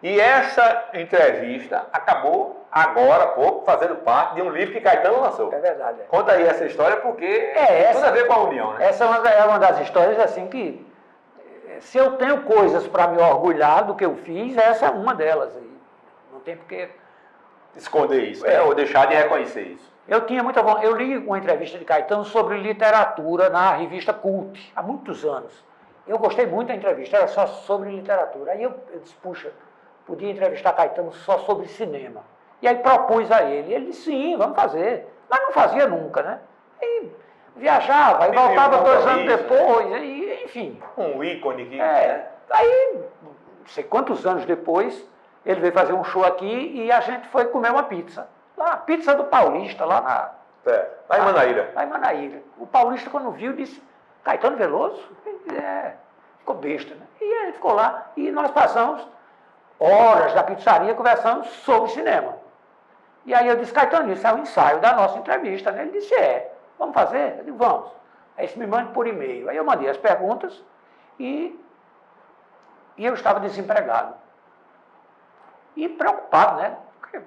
E essa entrevista acabou agora há pouco fazendo parte de um livro que Caetano lançou. É verdade. Conta aí essa história porque tem tudo a ver com a União, né? Essa é uma das histórias assim que, se eu tenho coisas para me orgulhar do que eu fiz, essa é uma delas. Não tem porque esconder isso, ou deixar de reconhecer isso. Eu tinha muita vontade. Eu li uma entrevista de Caetano sobre literatura na revista Cult, há muitos anos. Eu gostei muito da entrevista, era só sobre literatura. Aí eu disse, puxa, podia entrevistar Caetano só sobre cinema. E aí propus a ele. Ele disse, sim, vamos fazer. Mas não fazia nunca, né? E viajava, aí voltava 2 anos depois, e, enfim. Um ícone que... Aí, não sei quantos anos depois, ele veio fazer um show aqui e a gente foi comer uma pizza. Lá, a pizza do Paulista, lá lá em Manaíra. Lá em Manaíra. O Paulista, quando viu, disse, Caetano Veloso? Ficou besta, né? E ele ficou lá e nós passamos horas da pizzaria conversando sobre cinema. E aí eu disse, Caetano, isso é um ensaio da nossa entrevista, né? Ele disse, vamos fazer? Eu disse, vamos. Aí disse, me mande por e-mail. Aí eu mandei as perguntas e eu estava desempregado. E preocupado, né? Porque,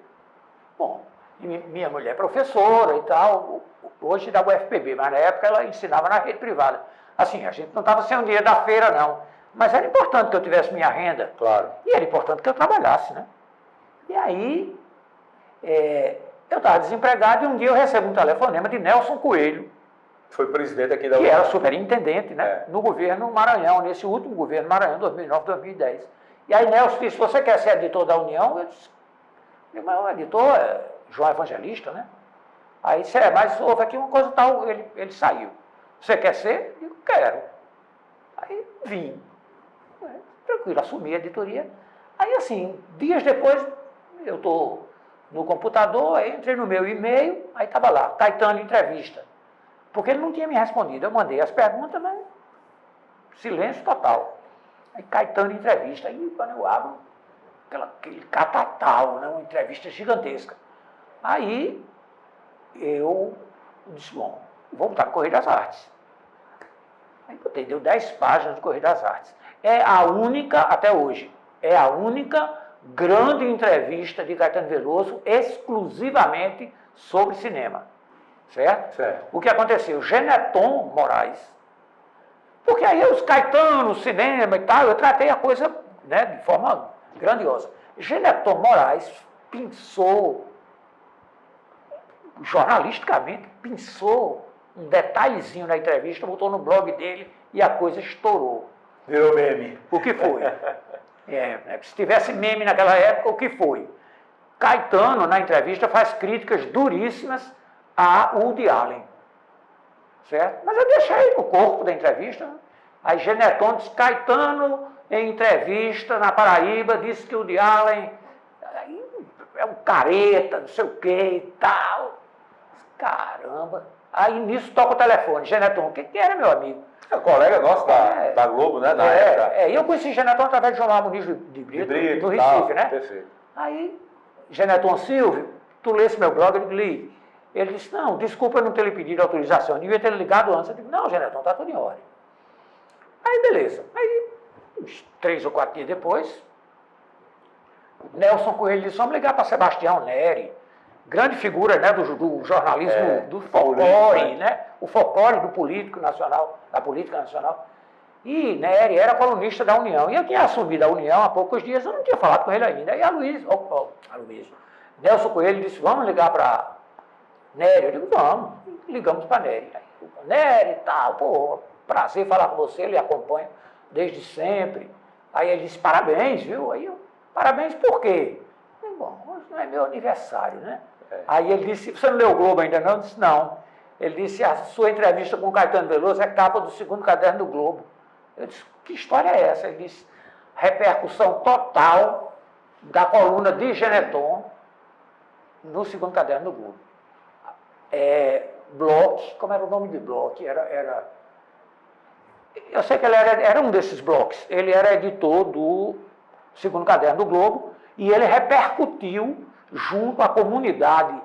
bom, minha mulher é professora e tal, hoje da UFPB, mas na época ela ensinava na rede privada. Assim, a gente não estava sem o dinheiro da feira, não. Mas era importante que eu tivesse minha renda. Claro. E era importante que eu trabalhasse, né? E aí, eu estava desempregado e um dia eu recebo um telefonema de Nelson Coelho. Foi presidente aqui da que era superintendente, né? No governo Maranhão, nesse último governo Maranhão, 2009, 2010. E aí Nelson disse, você quer ser editor da União? Eu disse, mas o editor é João Evangelista, né? Aí disse, mas houve aqui uma coisa tal, ele saiu. Você quer ser? Eu digo, quero. Aí vim. Tranquilo, assumi a editoria. Aí assim, dias depois, eu estou no computador, aí entrei no meu e-mail, aí estava lá, Caetano Entrevista. Porque ele não tinha me respondido. Eu mandei as perguntas, mas silêncio total. Aí Caetano Entrevista. Aí quando eu abro, aquele catatal, né? Uma entrevista gigantesca. Aí eu disse, bom, vou botar no Correio das Artes. Aí botei, deu 10 páginas do Correio das Artes. É a única, até hoje, a única grande entrevista de Caetano Veloso exclusivamente sobre cinema. Certo? O que aconteceu? Geneton Moraes, porque aí os Caetano, cinema e tal, eu tratei a coisa, né, de forma grandiosa. Geneton Moraes pensou, jornalisticamente, pensou um detalhezinho na entrevista, botou no blog dele e a coisa estourou. Virou meme. O que foi? Se tivesse meme naquela época, o que foi? Caetano, na entrevista, faz críticas duríssimas a Woody Allen, certo? Mas eu deixei no corpo da entrevista, né? Aí Geneton disse, Caetano, em entrevista na Paraíba, disse que o Woody Allen é um careta, não sei o que e tal. Caramba. Aí nisso toca o telefone, Geneton, o que era, meu amigo? É um colega nosso da Globo, né? Na época. E eu conheci Geneton através de João Muniz de Brito, do Recife, né? Perfeito. Aí, Geneton Silvio, tu lesse meu blog? Eu li. Ele disse, não, desculpa eu não ter lhe pedido autorização, eu devia ter ligado antes. Eu disse, não, Geneton, está tudo em ordem. Aí, beleza. Aí, uns 3 ou 4 dias depois, Nelson Coelho disse, vamos ligar para Sebastião Neri, grande figura, né, do jornalismo, do folclore, né? O folclore do político nacional, da política nacional. E Neri era colunista da União. E eu tinha assumido a União há poucos dias, eu não tinha falado com ele ainda. E a Luiz, Nelson Coelho disse, vamos ligar para Neri. Eu digo, vamos. Ligamos para Neri. Neri e tal, pô, prazer falar com você, ele acompanha desde sempre. Aí ele disse, parabéns, viu? Aí eu, parabéns por quê? Eu disse, bom, hoje não é meu aniversário, né? Aí ele disse, você não leu o Globo ainda não? Eu disse, não. Ele disse, a sua entrevista com o Caetano Veloso é capa do 2º caderno do Globo. Eu disse, que história é essa? Ele disse, repercussão total da coluna de Geneton no 2º caderno do Globo. Bloch, como era o nome de Bloch? Eu sei que ele era um desses blocos. Ele era editor do 2º caderno do Globo e ele repercutiu junto à comunidade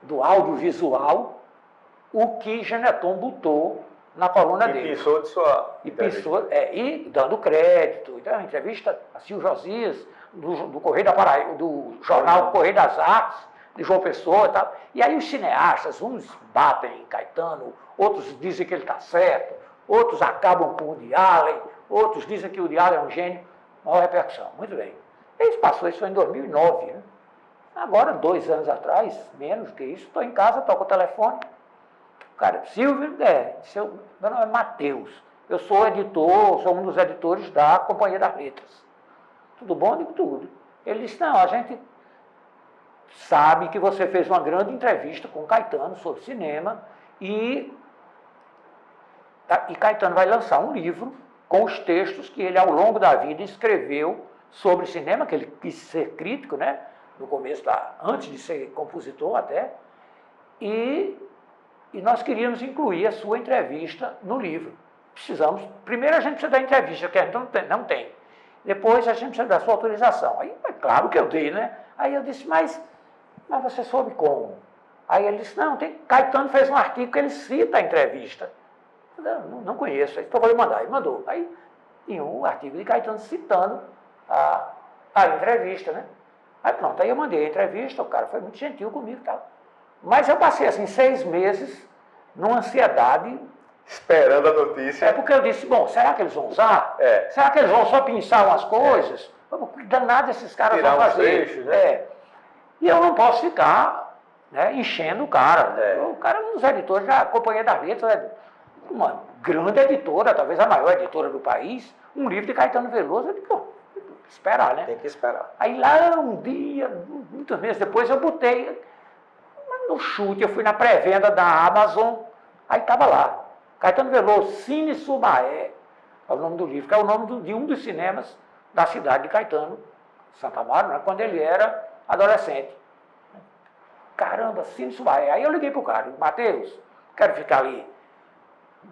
do audiovisual o que Geneton botou na coluna dele. E pensou de sua... E dando crédito. Então, a entrevista a Silvio Josias, do Correio da Paraíba, do jornal Correio das Artes, de João Pessoa e tal. E aí os cineastas, uns batem em Caetano, outros dizem que ele está certo, outros acabam com o Woody Allen, outros dizem que o Woody Allen é um gênio. Maior repercussão. Muito bem. Isso passou, isso foi em 2009. Né? Agora, 2 anos atrás, menos que isso, estou em casa, toco o telefone. Cara, Silvio, meu nome é Matheus. Eu sou editor, sou um dos editores da Companhia das Letras. Tudo bom? Eu digo tudo. Ele disse, não, a gente sabe que você fez uma grande entrevista com Caetano sobre cinema e Caetano vai lançar um livro com os textos que ele, ao longo da vida, escreveu sobre cinema, que ele quis ser crítico, né? No começo, antes de ser compositor até, e nós queríamos incluir a sua entrevista no livro. Primeiro a gente precisa da entrevista, que a gente não tem. Depois a gente precisa da sua autorização. Aí, é claro que eu dei, né? Aí eu disse, mas você soube como? Aí ele disse, não, Caetano fez um artigo que ele cita a entrevista. Eu não conheço, então vou lhe mandar. Ele mandou. Aí tinha um artigo de Caetano citando a entrevista, né? Aí pronto, aí eu mandei a entrevista, o cara foi muito gentil comigo e tal. Mas eu passei assim 6 meses numa ansiedade. Esperando a notícia. É porque eu disse, bom, será que eles vão usar? Será que eles vão só pensar umas coisas? Que danado esses caras vão fazer? Trechos, né? E eu não posso ficar, né, enchendo o cara. O cara é um dos editores da Companhia das Letras, uma grande editora, talvez a maior editora do país, um livro de Caetano Veloso. Eu digo, pô, esperar, né? Tem que esperar. Aí lá um dia, muitos meses depois, eu botei no chute, eu fui na pré-venda da Amazon, aí estava lá, Caetano Veloso, Cine Sumaré, é o nome do livro, que é o nome de um dos cinemas da cidade de Caetano, Santa Amaro, né, quando ele era adolescente. Caramba, Cine Sumaré. Aí eu liguei para o cara, Matheus, quero ficar ali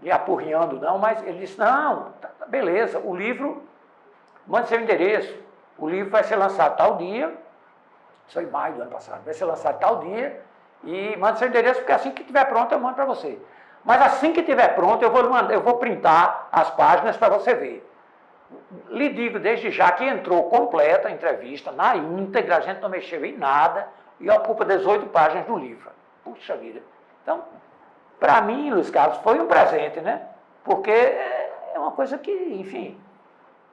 me apurrinhando não, mas ele disse, não, beleza, o livro, mande seu endereço, o livro vai ser lançado tal dia, isso foi em maio do ano passado, vai ser lançado tal dia, e mande seu endereço, porque assim que estiver pronto eu mando para você. Mas assim que estiver pronto eu vou printar as páginas para você ver. Lhe digo desde já que entrou completa a entrevista, na íntegra, a gente não mexeu em nada, e ocupa 18 páginas do livro. Puxa vida. Então, para mim, Luiz Carlos, foi um presente, né? Porque é uma coisa que, enfim,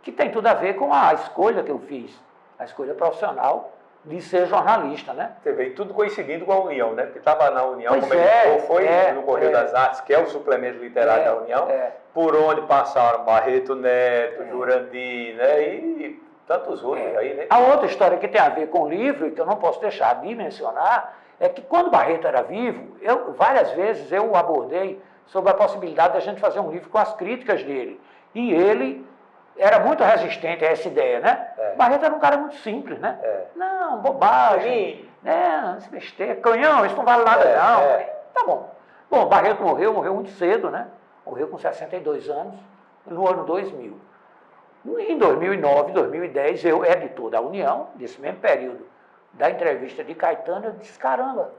que tem tudo a ver com a escolha que eu fiz, a escolha profissional de ser jornalista, né? Você vê, tudo coincidindo com a União, né? Porque estava na União, pois como ele foi no Correio das Artes, que é o suplemento literário da União, por onde passaram Barreto Neto, Jurandir, né? E tantos outros aí, né? A outra história que tem a ver com o livro, e que eu não posso deixar de mencionar, é que quando Barreto era vivo, várias vezes eu o abordei sobre a possibilidade de a gente fazer um livro com as críticas dele. E ele era muito resistente a essa ideia, né? Barreto era um cara muito simples, né? Não, bobagem, isso besteira, canhão, isso não vale nada não. Tá bom. Bom, Barreto morreu muito cedo, né? Morreu com 62 anos, no ano 2000. Em 2009, 2010, eu, editor da União, nesse mesmo período da entrevista de Caetano, eu disse, caramba,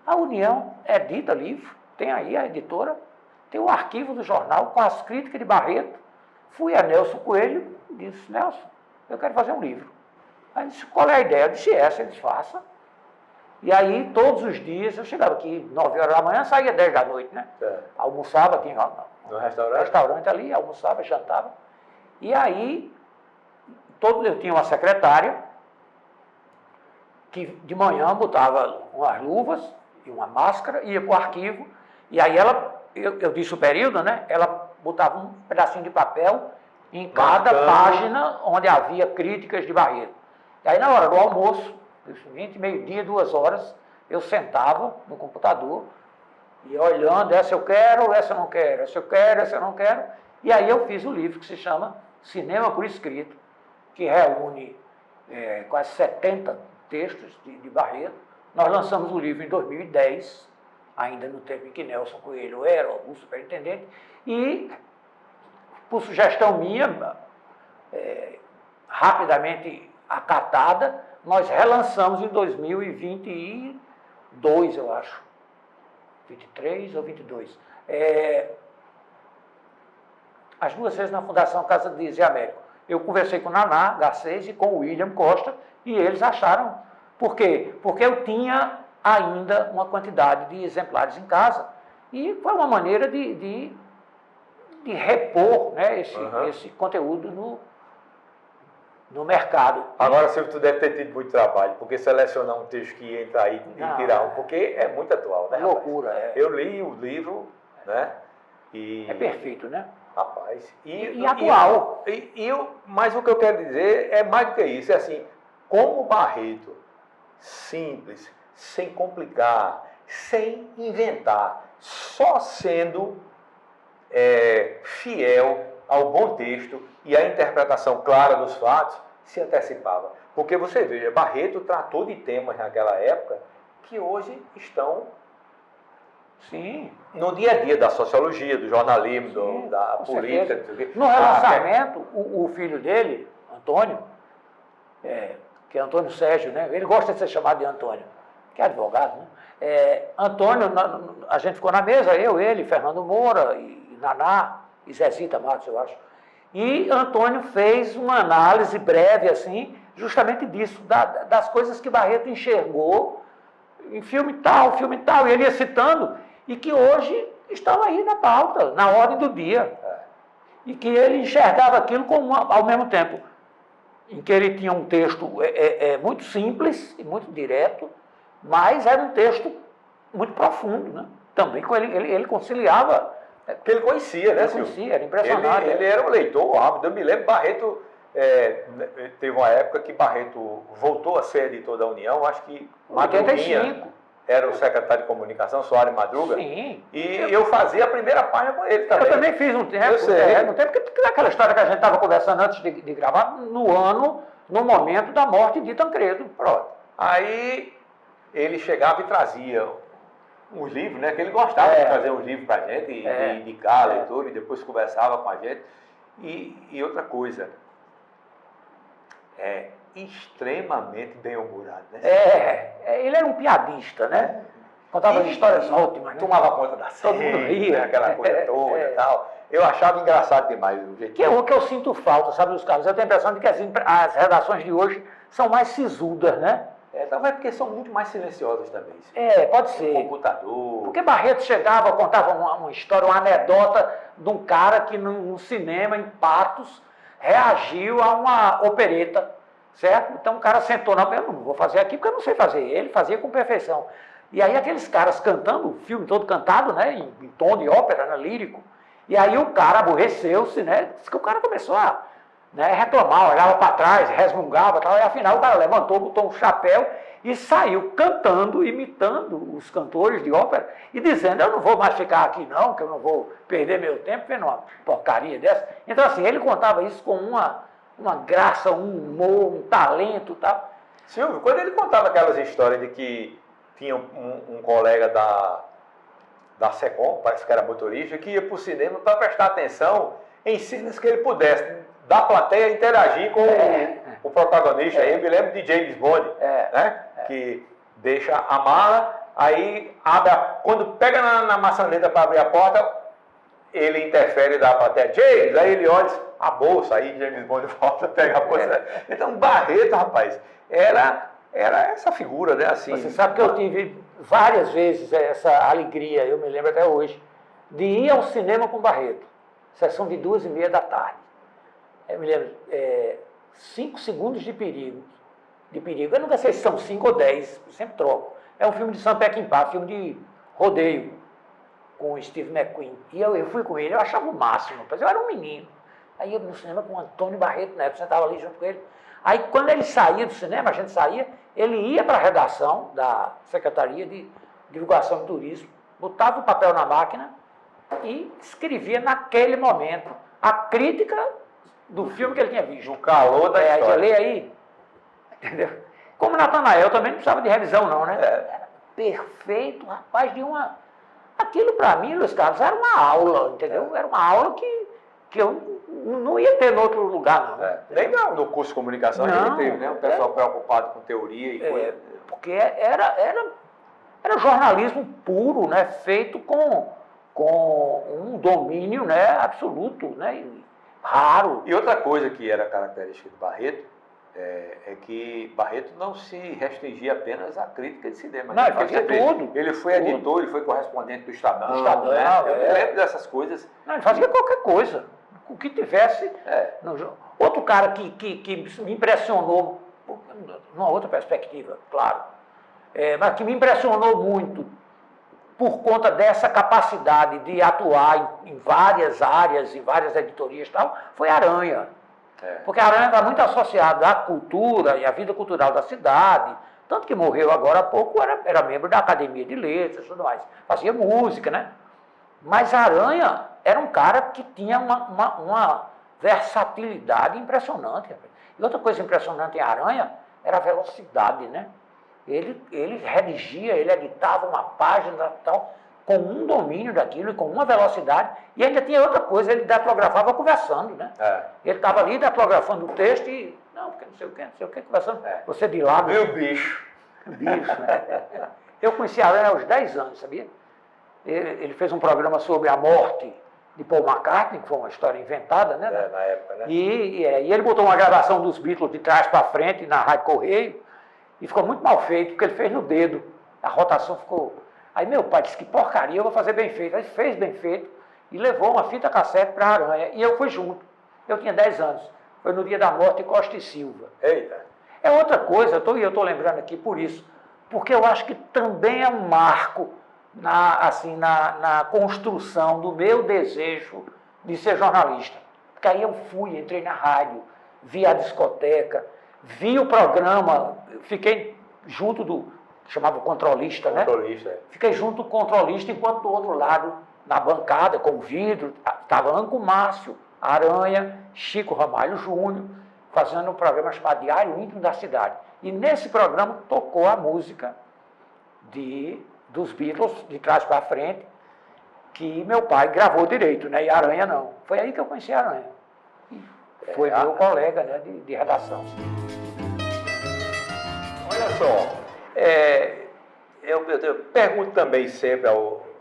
a União edita livro, tem aí a editora, tem o arquivo do jornal com as críticas de Barreto. Fui a Nelson Coelho e disse, Nelson, eu quero fazer um livro. Aí ele disse, qual é a ideia? Eu disse, essa, eles façam. E aí, todos os dias, eu chegava aqui 9 horas da manhã, saía 10 da noite, né? Almoçava, tinha no restaurante? Restaurante ali, almoçava, jantava. E aí, eu tinha uma secretária, que de manhã botava umas luvas e uma máscara, ia para o arquivo, e aí eu disse o período, né? Ela botava um pedacinho de papel em cada página onde havia críticas de Barreto. E aí, na hora do almoço, meio-dia, 2 horas, eu sentava no computador, e olhando, essa eu quero, essa eu não quero, essa eu quero, essa eu não quero. E aí eu fiz o livro que se chama Cinema por Escrito, que reúne quase 70 textos de Barreto. Nós lançamos o livro em 2010, ainda no tempo em que Nelson Coelho era o superintendente, e, por sugestão minha, rapidamente acatada, nós relançamos em 2022, eu acho, 23 ou 22, as 2 vezes na Fundação Casa de Zé Américo. Eu conversei com o Naná Garcês e com o William Costa, e eles acharam. Por quê? Porque eu tinha ainda uma quantidade de exemplares em casa, e foi uma maneira de repor, né, esse conteúdo no mercado. Agora, Silvio, tu deve ter tido muito trabalho, porque selecionar um texto que entra aí e tirar um, porque é muito atual, né, rapaz? Loucura, Eu li o livro, né? É perfeito, né? Rapaz. E atual. Mas o que eu quero dizer é mais do que isso, é assim, como o Barreto simples, sem complicar, sem inventar, só sendo fiel ao bom texto e à interpretação clara dos fatos, se antecipava. Porque você veja, Barreto tratou de temas naquela época que hoje estão no dia a dia da sociologia, do jornalismo, da política. No relançamento, o filho dele, Antônio, que é Antônio Sérgio, né? Ele gosta de ser chamado de Antônio, que é advogado, né? Antônio, a gente ficou na mesa, eu, ele, Fernando Moura, e Naná, e Zezita Matos, eu acho. E Antônio fez uma análise breve, assim, justamente disso, das coisas que Barreto enxergou em filme tal, e ele ia citando, e que hoje estão aí na pauta, na ordem do dia. E que ele enxergava aquilo como, ao mesmo tempo, em que ele tinha um texto muito simples e muito direto, mas era um texto muito profundo, né? Também ele conciliava. Porque ele conhecia, né, Silvio? Ele conhecia, era impressionante. Ele era um leitor ávido. Eu me lembro, Barreto, teve uma época que Barreto voltou a ser editor da União, acho que Madruguinha era o secretário de comunicação, Soares Madruga. Sim. E eu fazia a primeira página com ele também. Eu também fiz um tempo. Eu sei. Um tempo que aquela história que a gente estava conversando antes de gravar, no momento da morte de Tancredo. Pronto. Aí ele chegava e trazia uns livros, né? Que ele gostava de trazer uns livros para a gente, de indicar a leitura, e depois conversava com a gente. E outra coisa, extremamente bem-humorado, né? Ele era um piadista, né? Contava histórias ótimas, né? Tomava conta da Todo mundo ria. né? Aquela coisa toda e tal. Eu achava engraçado demais o jeito que é o que eu sinto falta, sabe, dos caras. Eu tenho a impressão de que as redações de hoje são mais sisudas, né? Talvez porque são muito mais silenciosas também. Pode ser. O computador. Porque Barreto chegava, contava uma história, uma anedota de um cara que no cinema, em Patos, reagiu a uma opereta, certo? Então o cara sentou na eu não vou fazer aqui porque eu não sei fazer. Ele fazia com perfeição. E aí aqueles caras cantando, o filme todo cantado, né? Em tom de ópera, né? Lírico. E aí o cara aborreceu-se, né? Diz que o cara começou a reclamar, olhava para trás, resmungava, tal, e afinal o cara levantou, botou um chapéu e saiu cantando, imitando os cantores de ópera e dizendo, eu não vou mais ficar aqui não, que eu não vou perder meu tempo vendo uma porcaria dessa. Então assim, ele contava isso com uma graça, um humor, um talento e tal. Silvio, quando ele contava aquelas histórias de que tinha um colega da Secom, parece que era motorista, que ia para o cinema para prestar atenção em cenas que ele pudesse da plateia interagir com o protagonista. Eu me lembro de James Bond, né? Que deixa a mala, aí abre quando pega na maçaneta para abrir a porta, ele interfere da plateia. James, aí ele olha a bolsa, aí James Bond volta, pega a bolsa. Então Barreto, rapaz, era essa figura, né? Assim, você sabe que eu tive várias vezes essa alegria, eu me lembro até hoje, de ir ao cinema com Barreto, sessão de 2h30 da tarde. Eu me lembro, 5 segundos de perigo. Eu nunca sei se são 5 ou 10, sempre troco. É um filme de Sam Peckinpah, filme de rodeio, com o Steve McQueen. E eu fui com ele, eu achava o máximo, mas eu era um menino. Aí eu no cinema com o Antônio Barreto, né? Eu sentava ali junto com ele. Aí quando ele saía do cinema, a gente saía, ele ia para a redação da Secretaria de Divulgação e Turismo, botava o papel na máquina e escrevia naquele momento a crítica do filme que ele tinha visto. O calor da história. Lê aí. Entendeu? Como Natanael também não precisava de revisão não, né? Era perfeito, rapaz, aquilo para mim, Luiz Carlos, era uma aula, entendeu? Era uma aula que eu não ia ter em outro lugar, não. Nem no curso de comunicação a gente teve, né? O pessoal preocupado com teoria e coisa. Porque era jornalismo puro, né? Feito com um domínio, né? Absoluto, né? Raro. E outra coisa que era característica de Barreto é que Barreto não se restringia apenas à crítica de cinema. Não, ele fazia tudo. Ele foi editor, ele foi correspondente do Estadão. Né? Eu lembro dessas coisas. Não, ele fazia qualquer coisa. O que tivesse. Outro cara que me impressionou, numa outra perspectiva, claro, mas que me impressionou muito por conta dessa capacidade de atuar em várias áreas, em várias editorias e tal, foi Aranha. Porque a Aranha está muito associada à cultura e à vida cultural da cidade, Tanto que morreu agora há pouco, era membro da Academia de Letras e tudo mais. Fazia música, né? Mas Aranha era um cara que tinha uma versatilidade impressionante. E outra coisa impressionante em Aranha era a velocidade, né? Ele redigia, ele editava uma página tal, com um domínio daquilo e com uma velocidade. E ainda tinha outra coisa, ele datilografava conversando, né? Ele estava ali datilografando o texto e... Não, porque não sei o que, conversando. Você de lado. Viu o bicho? Bicho, né? Eu conheci Aranha aos 10 anos, sabia? Ele fez um programa sobre a morte de Paul McCartney, que foi uma história inventada, né? Na época, né? E ele botou uma gravação dos Beatles de trás para frente na Rádio Correio e ficou muito mal feito, porque ele fez no dedo. A rotação ficou... Aí meu pai disse, que porcaria, eu vou fazer bem feito. Aí fez bem feito e levou uma fita cassete para Aranha. E eu fui junto. Eu tinha 10 anos. Foi no dia da morte de Costa e Silva. Eita! É outra coisa, eu estou lembrando aqui por isso, porque eu acho que também é um marco na construção do meu desejo de ser jornalista. Porque aí eu entrei na rádio, vi a discoteca, vi o programa, fiquei junto do, chamava o controlista, né? Controlista. Fiquei junto do controlista, enquanto do outro lado, na bancada, com o vidro, estava Anco Márcio, Aranha, Chico Ramalho Júnior, fazendo um programa chamado Diário Íntimo da Cidade. E nesse programa tocou a música dos Beatles, de trás para frente, que meu pai gravou direito, né? E Aranha não. Foi aí que eu conheci a Aranha. Foi meu colega, né, de redação. Olha só, eu pergunto também sempre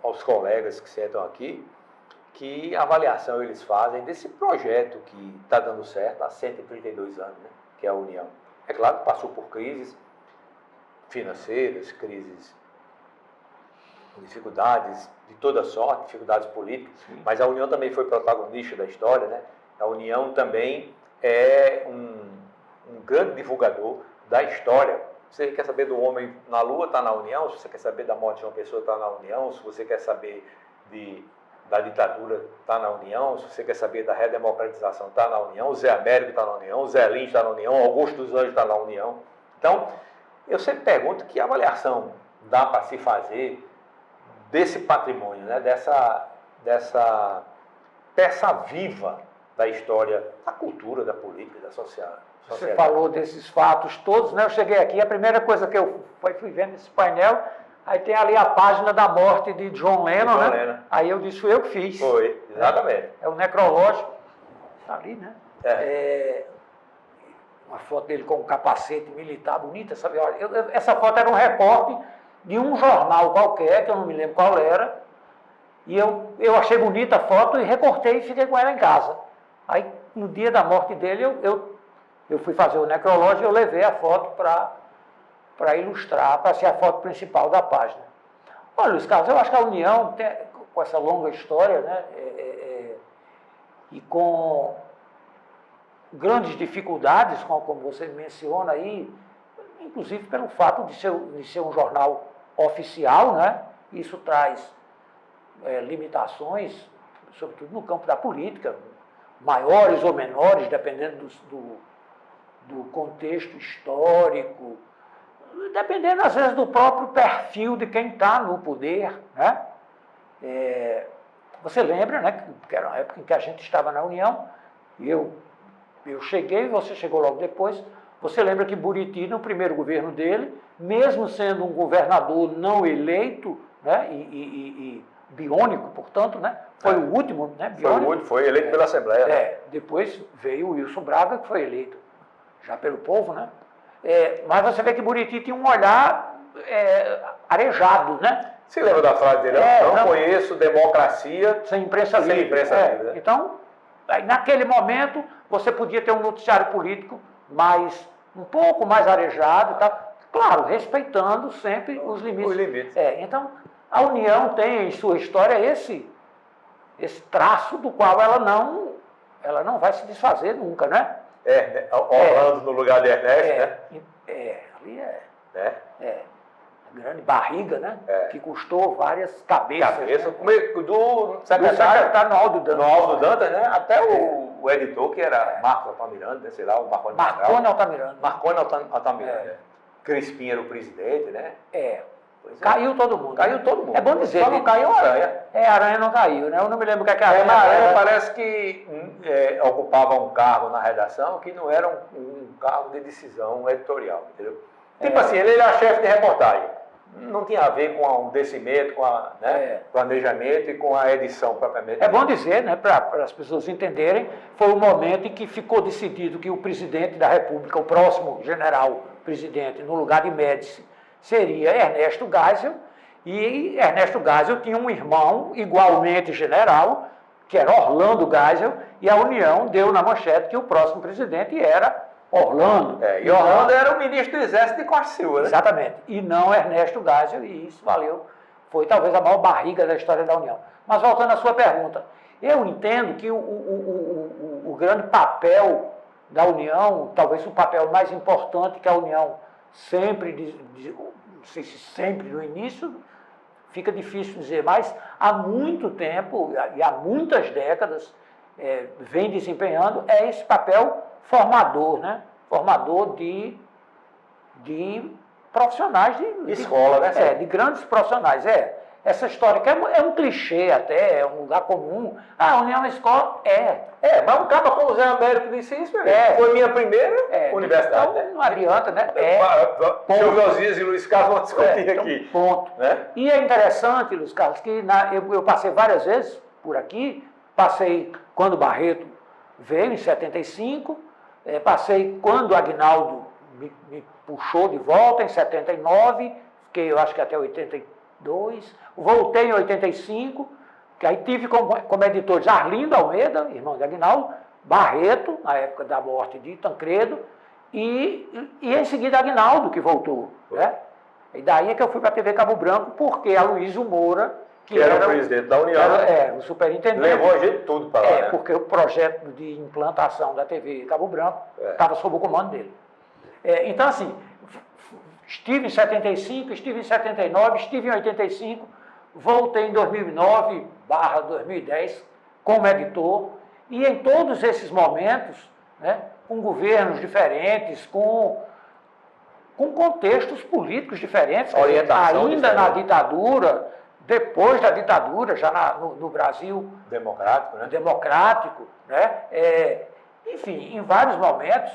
aos colegas que sentam aqui, que avaliação eles fazem desse projeto que está dando certo há 132 anos, né, que é a União. É claro que passou por crises financeiras, crises, dificuldades de toda sorte, dificuldades políticas, mas a União também foi protagonista da história, né? A União também é um grande divulgador da história. Você quer saber do homem na Lua, está na União. Se você quer saber da morte de uma pessoa, está na União. Se você quer saber da ditadura, está na União. Se você quer saber da redemocratização, está na União. O Zé Américo está na União. O Zé Lins está na União. Augusto dos Anjos está na União. Então, eu sempre pergunto que avaliação dá para se fazer desse patrimônio, né? dessa peça viva da história, da cultura, da política, da sociedade. Você falou desses fatos todos, né? Eu cheguei aqui, a primeira coisa que eu fui vendo esse painel, aí tem ali a página da morte de John Lennon, né? Lennon. Aí eu disse, eu que fiz. Foi, exatamente. É o necrológico, tá ali, né? Uma foto dele com um capacete militar bonita, sabe? Olha, essa foto era um recorte de um jornal qualquer, que eu não me lembro qual era, e eu achei bonita a foto e recortei e fiquei com ela em casa. Aí, no dia da morte dele, eu fui fazer o necrológico e eu levei a foto para ilustrar, para ser a foto principal da página. Olha, Luiz Carlos, eu acho que a União, com essa longa história, né, e com grandes dificuldades, como você menciona aí, inclusive pelo fato de ser um jornal oficial, né, isso traz limitações, sobretudo no campo da política, maiores ou menores, dependendo do contexto histórico, dependendo, às vezes, do próprio perfil de quem está no poder, né? Você lembra, né, que era uma época em que a gente estava na União, e eu cheguei, você chegou logo depois, você lembra que Buriti, no primeiro governo dele, mesmo sendo um governador não eleito, né, e biônico, portanto, né, foi o último, né, biônico. Foi eleito pela Assembleia. Né? Depois veio o Wilson Braga, que foi eleito já pelo povo, né? Mas você vê que Buriti tinha um olhar arejado, né? Você lembra da frase dele? Não conheço democracia sem imprensa livre. Sem imprensa livre, né? Então, naquele momento, você podia ter um noticiário político um pouco mais arejado, tá? Claro, respeitando sempre os limites. Os limites. Então, a União tem em sua história esse traço do qual ela não vai se desfazer nunca, né? Orlando no lugar de Ernesto, né? Ali grande barriga, né? Que custou várias cabeças. Do secretário Aldo Dantas. No Aldo Dantas, né? Até o editor, que era Marcos Altamirano, né? Sei lá, o Marconi Altamirano. Marconi Altamirano, Crispim era o presidente, né? Caiu todo mundo. Caiu todo mundo. É bom dizer. Só não caiu a Aranha. A Aranha não caiu, né? Eu não me lembro o que é que a Aranha... Mas a Aranha parece que ocupava um cargo na redação que não era um cargo de decisão editorial, entendeu? Tipo assim, ele era chefe de reportagem. Não tinha a ver com o descimento, com o planejamento e com a edição propriamente. É bom dizer, né, para as pessoas entenderem, foi o momento em que ficou decidido que o presidente da República, o próximo general presidente, no lugar de Médici, seria Ernesto Geisel, e Ernesto Geisel tinha um irmão igualmente general, que era Orlando Geisel, e a União deu na manchete que o próximo presidente era Orlando. E Orlando era o ministro do Exército de Costa Silva, né? Exatamente. E não Ernesto Geisel, e isso foi talvez a maior barriga da história da União. Mas voltando à sua pergunta, eu entendo que o grande papel da União, talvez o papel mais importante que a União sempre, não sei se sempre no início, fica difícil dizer, mas há muito tempo e há muitas décadas vem desempenhando esse papel formador, né? Formador de profissionais de escola, né? De grandes profissionais. Essa história que é um clichê até, é um lugar comum. A União é uma escola? Mas um cara como o Zé Américo disse isso, foi minha primeira universidade. Então, não adianta, né? Seu Josias e Luiz Carlos vão discutir aqui. Ponto. Né? E é interessante, Luiz Carlos, que eu passei várias vezes por aqui, passei quando Barreto veio, em 75, passei quando Aguinaldo me puxou de volta, em 79, fiquei, eu acho que até 82, voltei em 85, que aí tive como editores Arlindo Almeida, irmão de Aguinaldo, Barreto, na época da morte de Tancredo, e em seguida Aguinaldo, que voltou. Né? E daí é que eu fui para a TV Cabo Branco, porque a Luísio Moura, que era o presidente da União, o superintendente. Levou a gente tudo para lá. Né? Porque o projeto de implantação da TV Cabo Branco estava sob o comando dele. Então, assim, estive em 75, estive em 79, estive em 85, voltei em 2009/2010 como editor, e em todos esses momentos, né, com governos diferentes, com contextos políticos diferentes, ainda na ditadura, depois da ditadura, já no Brasil democrático, né? Enfim, em vários momentos,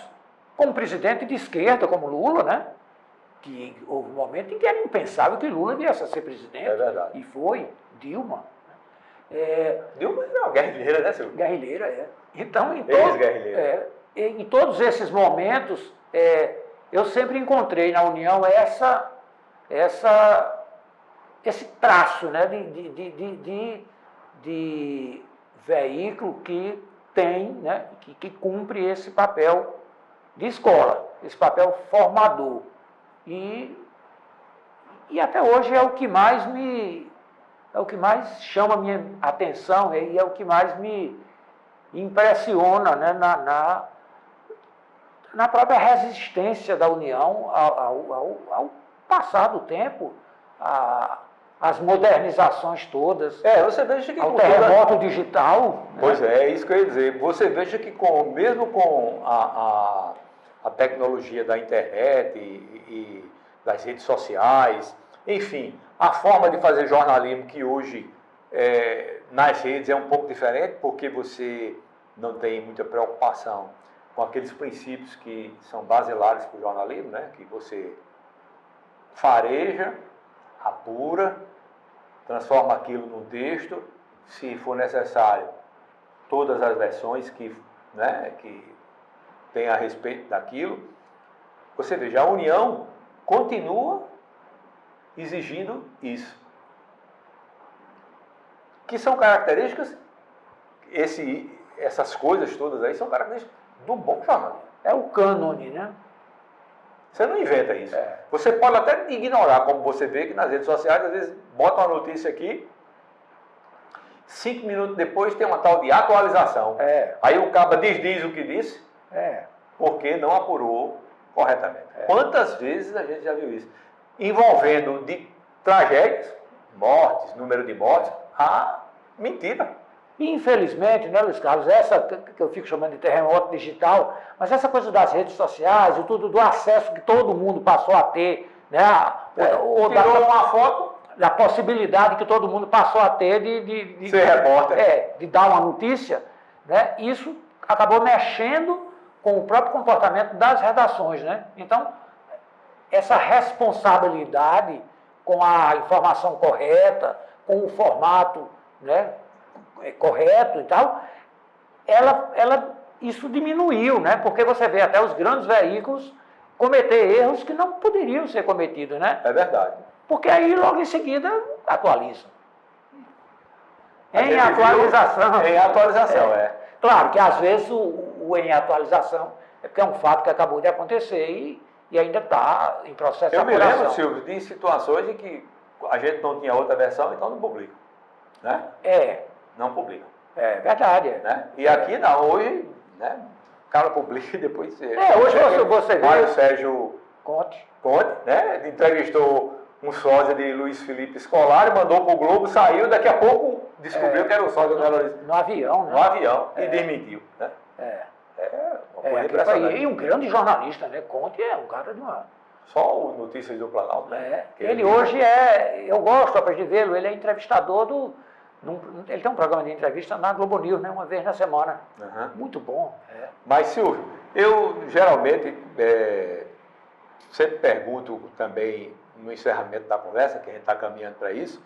como presidente de esquerda, como Lula, né? Que houve um momento em que era impensável que Lula viesse a ser presidente. É verdade. E foi, Dilma. Dilma era uma guerrilheira, né, Silvio? Guerrilheira, Então, em todos esses momentos, eu sempre encontrei na União esse traço, né, de veículo que tem, né, que cumpre esse papel de escola, esse papel formador. E até hoje é o que mais chama a minha atenção e é o que mais me impressiona, né, na própria resistência da União ao passar do tempo, as modernizações todas, você veja que ao terremoto digital. Pois é isso que eu ia dizer. Você veja que mesmo com a tecnologia da internet e das redes sociais, enfim, a forma de fazer jornalismo que hoje nas redes é um pouco diferente, porque você não tem muita preocupação com aqueles princípios que são basilares para o jornalismo, né? Que você fareja, apura, transforma aquilo num texto, se for necessário, todas as versões que tem a respeito daquilo. Você veja, a União continua exigindo isso. Que são características, essas coisas todas aí são características do bom jornalismo. É o cânone, né? Você não inventa isso. Você pode até ignorar, como você vê que nas redes sociais, às vezes, bota uma notícia aqui, 5 minutos depois tem uma tal de atualização. Aí o caba desdiz o que disse, porque não apurou corretamente. Quantas vezes a gente já viu isso? Envolvendo de tragédias, mortes, número de mortes, a mentira. E, infelizmente, né, Luiz Carlos, essa que eu fico chamando de terremoto digital, mas essa coisa das redes sociais e tudo, do acesso que todo mundo passou a ter, né? Tirou uma foto, da possibilidade que todo mundo passou a ter de ser repórter. De dar uma notícia, né? Isso acabou mexendo com o próprio comportamento das redações, né? Então, essa responsabilidade com a informação correta, com o formato, né, correto e tal, isso diminuiu, né? Porque você vê até os grandes veículos cometer erros que não poderiam ser cometidos, né? É verdade. Porque aí logo em seguida atualizam. Em atualização. Em atualização, Claro que às vezes o em atualização é porque é um fato que acabou de acontecer e ainda está em processo de apuração. Eu me lembro, Silvio, de situações em que a gente não tinha outra versão, então não publica. Né? Não publica. É verdade. Né? E aqui não, hoje, né, o cara publica e depois... Hoje você vê... Mário Sérgio Conte, né, entrevistou um sósia de Luiz Felipe Scolari, mandou para o Globo, saiu, daqui a pouco descobriu que era o sósia do Belo Horizonte. no avião, né? No avião, e desmentiu. Né? Uma coisa impressionante. E um grande jornalista, né? Conte é um cara de uma... Só o Notícias do Planalto, né? Ele hoje eu gosto, apesar de vê-lo, ele é entrevistador ele tem um programa de entrevista na Globo News, né? Uma vez na semana. Muito bom. Mas, Silvio, eu geralmente sempre pergunto também no encerramento da conversa, que a gente está caminhando para isso,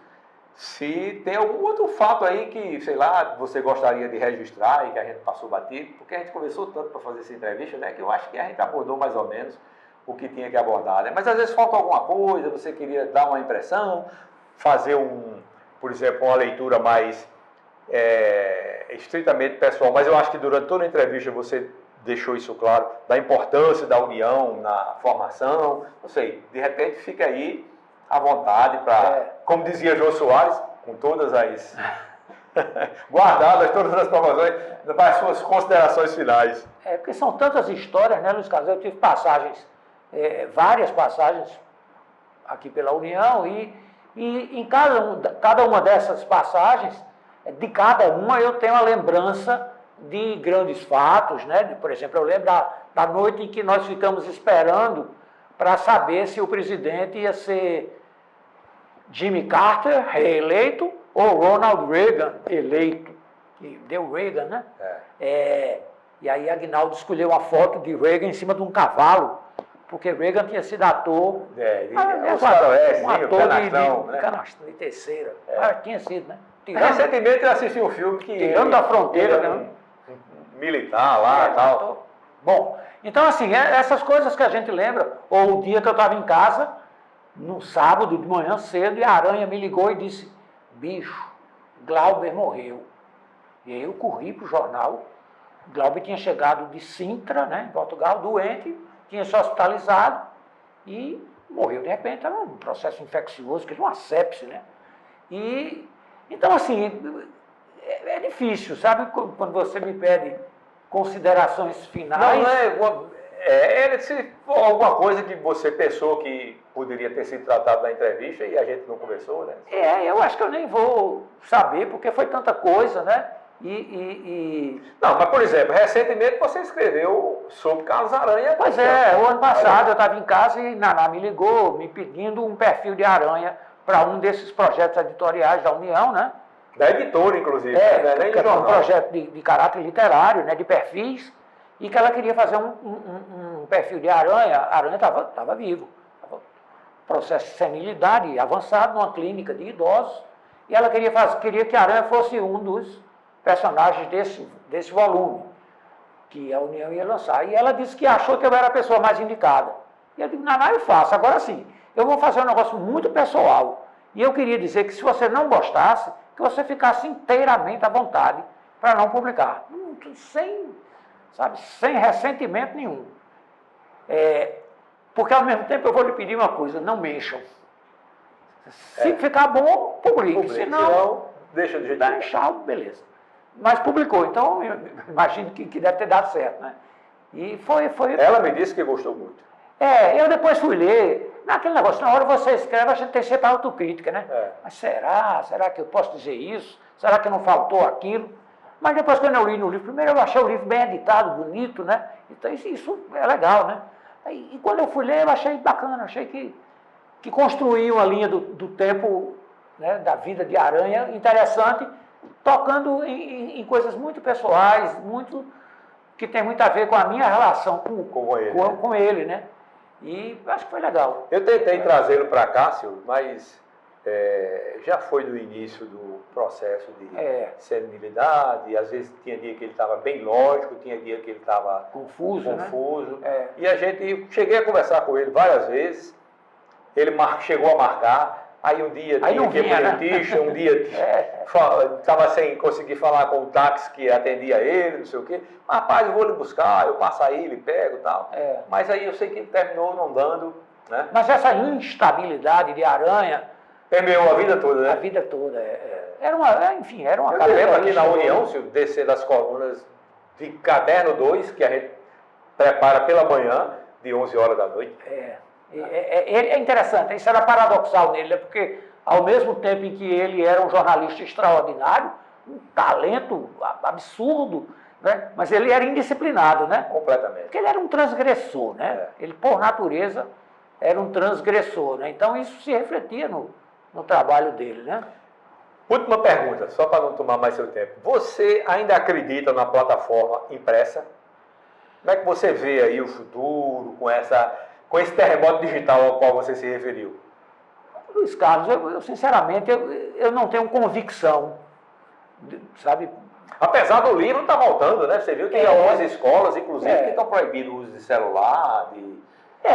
se tem algum outro fato aí que, sei lá, você gostaria de registrar e que a gente passou batido, porque a gente conversou tanto para fazer essa entrevista, né, que eu acho que a gente abordou mais ou menos o que tinha que abordar, né? Mas às vezes falta alguma coisa, você queria dar uma impressão, fazer por exemplo, uma leitura mais estritamente pessoal, mas eu acho que durante toda a entrevista você deixou isso claro, da importância da união na formação, não sei, de repente fica aí à vontade para, como dizia Jô Soares, com todas as... guardadas todas as informações para as suas considerações finais. Porque são tantas histórias, né, Luiz Carlos? Eu tive passagens, várias passagens aqui pela União e em cada uma dessas passagens, de cada uma eu tenho a lembrança de grandes fatos, né? Por exemplo, eu lembro da noite em que nós ficamos esperando para saber se o presidente ia ser Jimmy Carter, reeleito, ou Ronald Reagan, eleito. E deu Reagan, né? E aí Aguinaldo escolheu a foto de Reagan em cima de um cavalo, porque Reagan tinha sido ator. Um ator de canastrão, de terceira. Tinha sido, né? Recentemente eu assisti um filme que... Tirando da Fronteira, né? Militar lá e tal. Bom, então assim, essas coisas que a gente lembra, ou o dia que eu estava em casa, no sábado de manhã cedo, e a Aranha me ligou e disse, bicho, Glauber morreu. E aí eu corri para o jornal, Glauber tinha chegado de Sintra, né, em Portugal, doente, tinha se hospitalizado e morreu de repente, era um processo infeccioso, que é uma sepse, né? E, então assim, é difícil, sabe, quando você me pede considerações finais. Se for alguma coisa que você pensou que poderia ter sido tratado na entrevista e a gente não conversou, né? Eu acho que eu nem vou saber, porque foi tanta coisa, né? Não, mas por exemplo, recentemente você escreveu sobre Carlos Aranha. Pois o ano passado eu estava em casa e Naná me ligou me pedindo um perfil de Aranha para um desses projetos editoriais da União, né? Da editora, inclusive. Que é um projeto de caráter literário, né, de perfis, e que ela queria fazer um perfil de Aranha. A Aranha estava vivo. Processo de senilidade avançado numa clínica de idosos, e ela queria que a Aranha fosse um dos personagens desse volume que a União ia lançar. E ela disse que achou que eu era a pessoa mais indicada. E eu digo, Naná, eu faço. Agora sim, eu vou fazer um negócio muito pessoal. E eu queria dizer que se você não gostasse, que você ficasse inteiramente à vontade para não publicar. Sem ressentimento nenhum. Porque ao mesmo tempo eu vou lhe pedir uma coisa, não mexam. Se ficar bom, publique. Se não, deixa do jeito que deixar, beleza. Mas publicou, então eu imagino que deve ter dado certo, né? E foi. Ela me disse que gostou muito. Eu depois fui ler. Naquele negócio, na hora você escreve, a gente tem sempre a autocrítica, né? É. Mas será que eu posso dizer isso? Será que não faltou aquilo? Mas depois, quando eu li no livro, primeiro eu achei o livro bem editado, bonito, né? Então isso é legal, né? E quando eu fui ler, eu achei bacana, achei que construiu uma linha do tempo, né, da vida de Aranha interessante, tocando em coisas muito pessoais, que tem muito a ver com a minha relação com ele, né? E acho que foi legal. Eu tentei trazê-lo para cá, Silvio, mas já foi no início do processo de senilidade, às vezes tinha dia que ele estava bem lógico, tinha dia que ele estava confuso. Né? E cheguei a conversar com ele várias vezes, ele chegou a marcar, aí um dia tinha que ir para o dentista, um dia estava sem conseguir falar com o táxi que atendia ele, não sei o quê. Rapaz, eu vou lhe buscar, eu passo aí, lhe pego e tal. Mas aí eu sei que ele terminou não dando. Né? Mas essa instabilidade de Aranha... Permeou a vida toda, né? A vida toda. Era uma Eu lembro aqui na União, se descer das colunas de Caderno 2, que a gente prepara pela manhã, de 11 horas da noite. É interessante, isso era paradoxal nele, né? Porque ao mesmo tempo em que ele era um jornalista extraordinário, um talento absurdo, né? Mas ele era indisciplinado, né? Completamente. Porque ele era um transgressor, né? Ele, por natureza, era um transgressor, né? Então isso se refletia no trabalho dele, né? Última pergunta, só para não tomar mais seu tempo. Você ainda acredita na plataforma impressa? Como é que você vê aí o futuro com esse terremoto digital ao qual você se referiu? Luiz Carlos, eu sinceramente, eu não tenho convicção, sabe? Apesar do livro estar voltando, né? Você viu que tem algumas escolas, inclusive, que estão proibindo o uso de celular.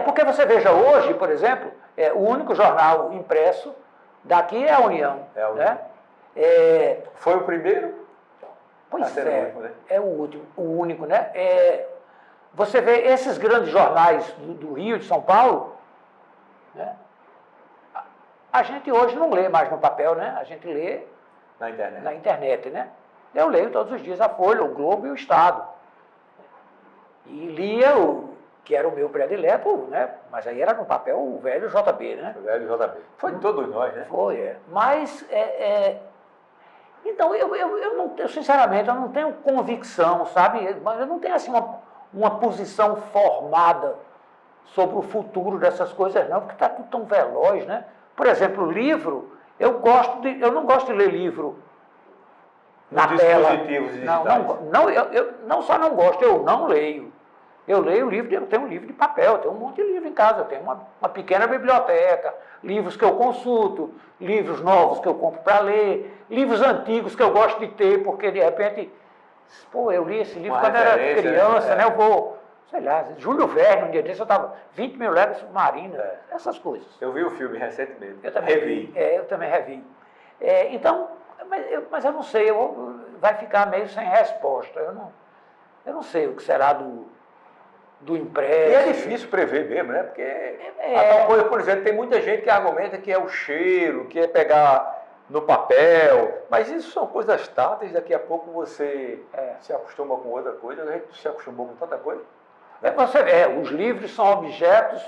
Porque você veja hoje, por exemplo, o único jornal impresso daqui é a União. É a União. Né? Foi o primeiro? Pois é o único, né? Você vê esses grandes jornais do Rio, de São Paulo, né? A gente hoje não lê mais no papel, né? A gente lê na internet, né? Eu leio todos os dias a Folha, o Globo e o Estado. E lia que era o meu predileto, né? Mas aí era no papel o velho JB, né? O velho JB. Foi de todos nós, né? Foi, Mas, então, eu sinceramente, eu não tenho convicção, sabe? Eu não tenho, assim, uma posição formada sobre o futuro dessas coisas, não, porque está tudo tão veloz, né? Por exemplo, livro, eu não gosto de ler livro na tela. Dispositivos digitais. Não só não gosto, eu não leio. Eu leio livro, eu tenho um livro de papel, eu tenho um monte de livro em casa, eu tenho uma pequena biblioteca, livros que eu consulto, livros novos que eu compro para ler, livros antigos que eu gosto de ter, porque de repente, eu li esse livro quando era criança, né? Eu vou, sei lá, Júlio Verne, um dia desse eu estava 20 mil léguas submarinas, essas coisas. Eu vi o filme recentemente. Eu também revi. Eu também revi. Então, mas eu não sei, vai ficar meio sem resposta. Eu não sei o que será do impresso. E é difícil prever mesmo, né? Porque a tal coisa, por exemplo, tem muita gente que argumenta que é o cheiro, que é pegar no papel, mas isso são coisas táteis, daqui a pouco você se acostuma com outra coisa, a gente se acostumou com tanta coisa. Né? Os livros são objetos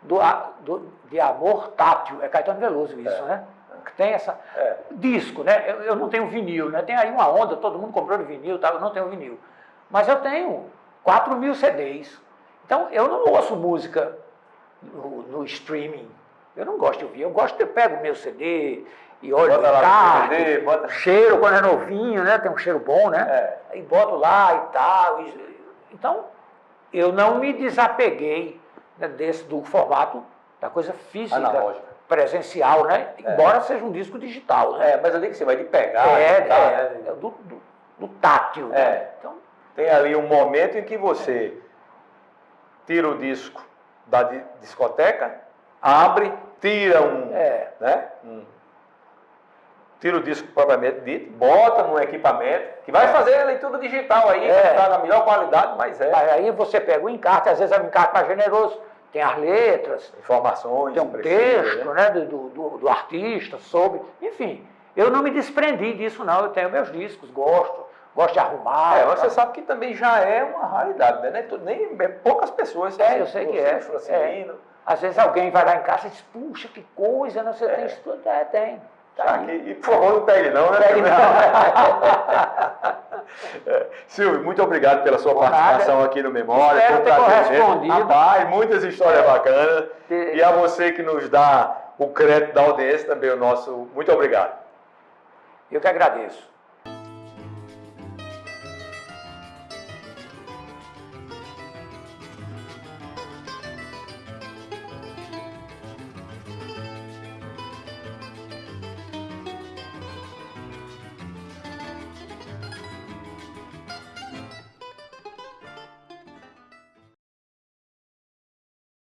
de amor tátil, é Caetano Veloso isso, né? Que tem essa... Disco, né? Eu não tenho vinil, né? Tem aí uma onda, todo mundo comprando vinil, eu não tenho vinil. Mas eu tenho 4.000 CDs. Então, eu não ouço música no streaming. Eu não gosto de ouvir. Eu pego o meu CD e olho no encarte, cheiro quando é novinho, né? Tem um cheiro bom, né? E boto lá e tal. Então, eu não me desapeguei, né, do formato da coisa física, analógica, presencial, né? Embora seja um disco digital, né? Mas eu digo que você vai de pegar, do tátil. Né? Então, tem ali um momento em que você tira o disco da discoteca, abre, tira tira o disco propriamente dito, bota num equipamento, que vai fazer a leitura digital aí, está na melhor qualidade, mas Aí você pega o encarte, às vezes é um encarte mais generoso, tem as letras, informações, tem um texto, né, do artista sobre, enfim, eu não me desprendi disso não, eu tenho meus discos, gosto de arrumar. Mas você sabe que também já é uma raridade, né? Nem poucas pessoas. Eu sei que é. Às vezes alguém vai lá em casa e diz, puxa, que coisa, não sei, tem isso tudo. Tem. Tá aí. E por favor, não pegue não, né? Pegue não. Silvio, muito obrigado pela sua participação aqui no Memória. Espero ter correspondido. Rapaz, muitas histórias bacanas. E a você que nos dá o crédito da audiência também, o nosso muito obrigado. Eu que agradeço.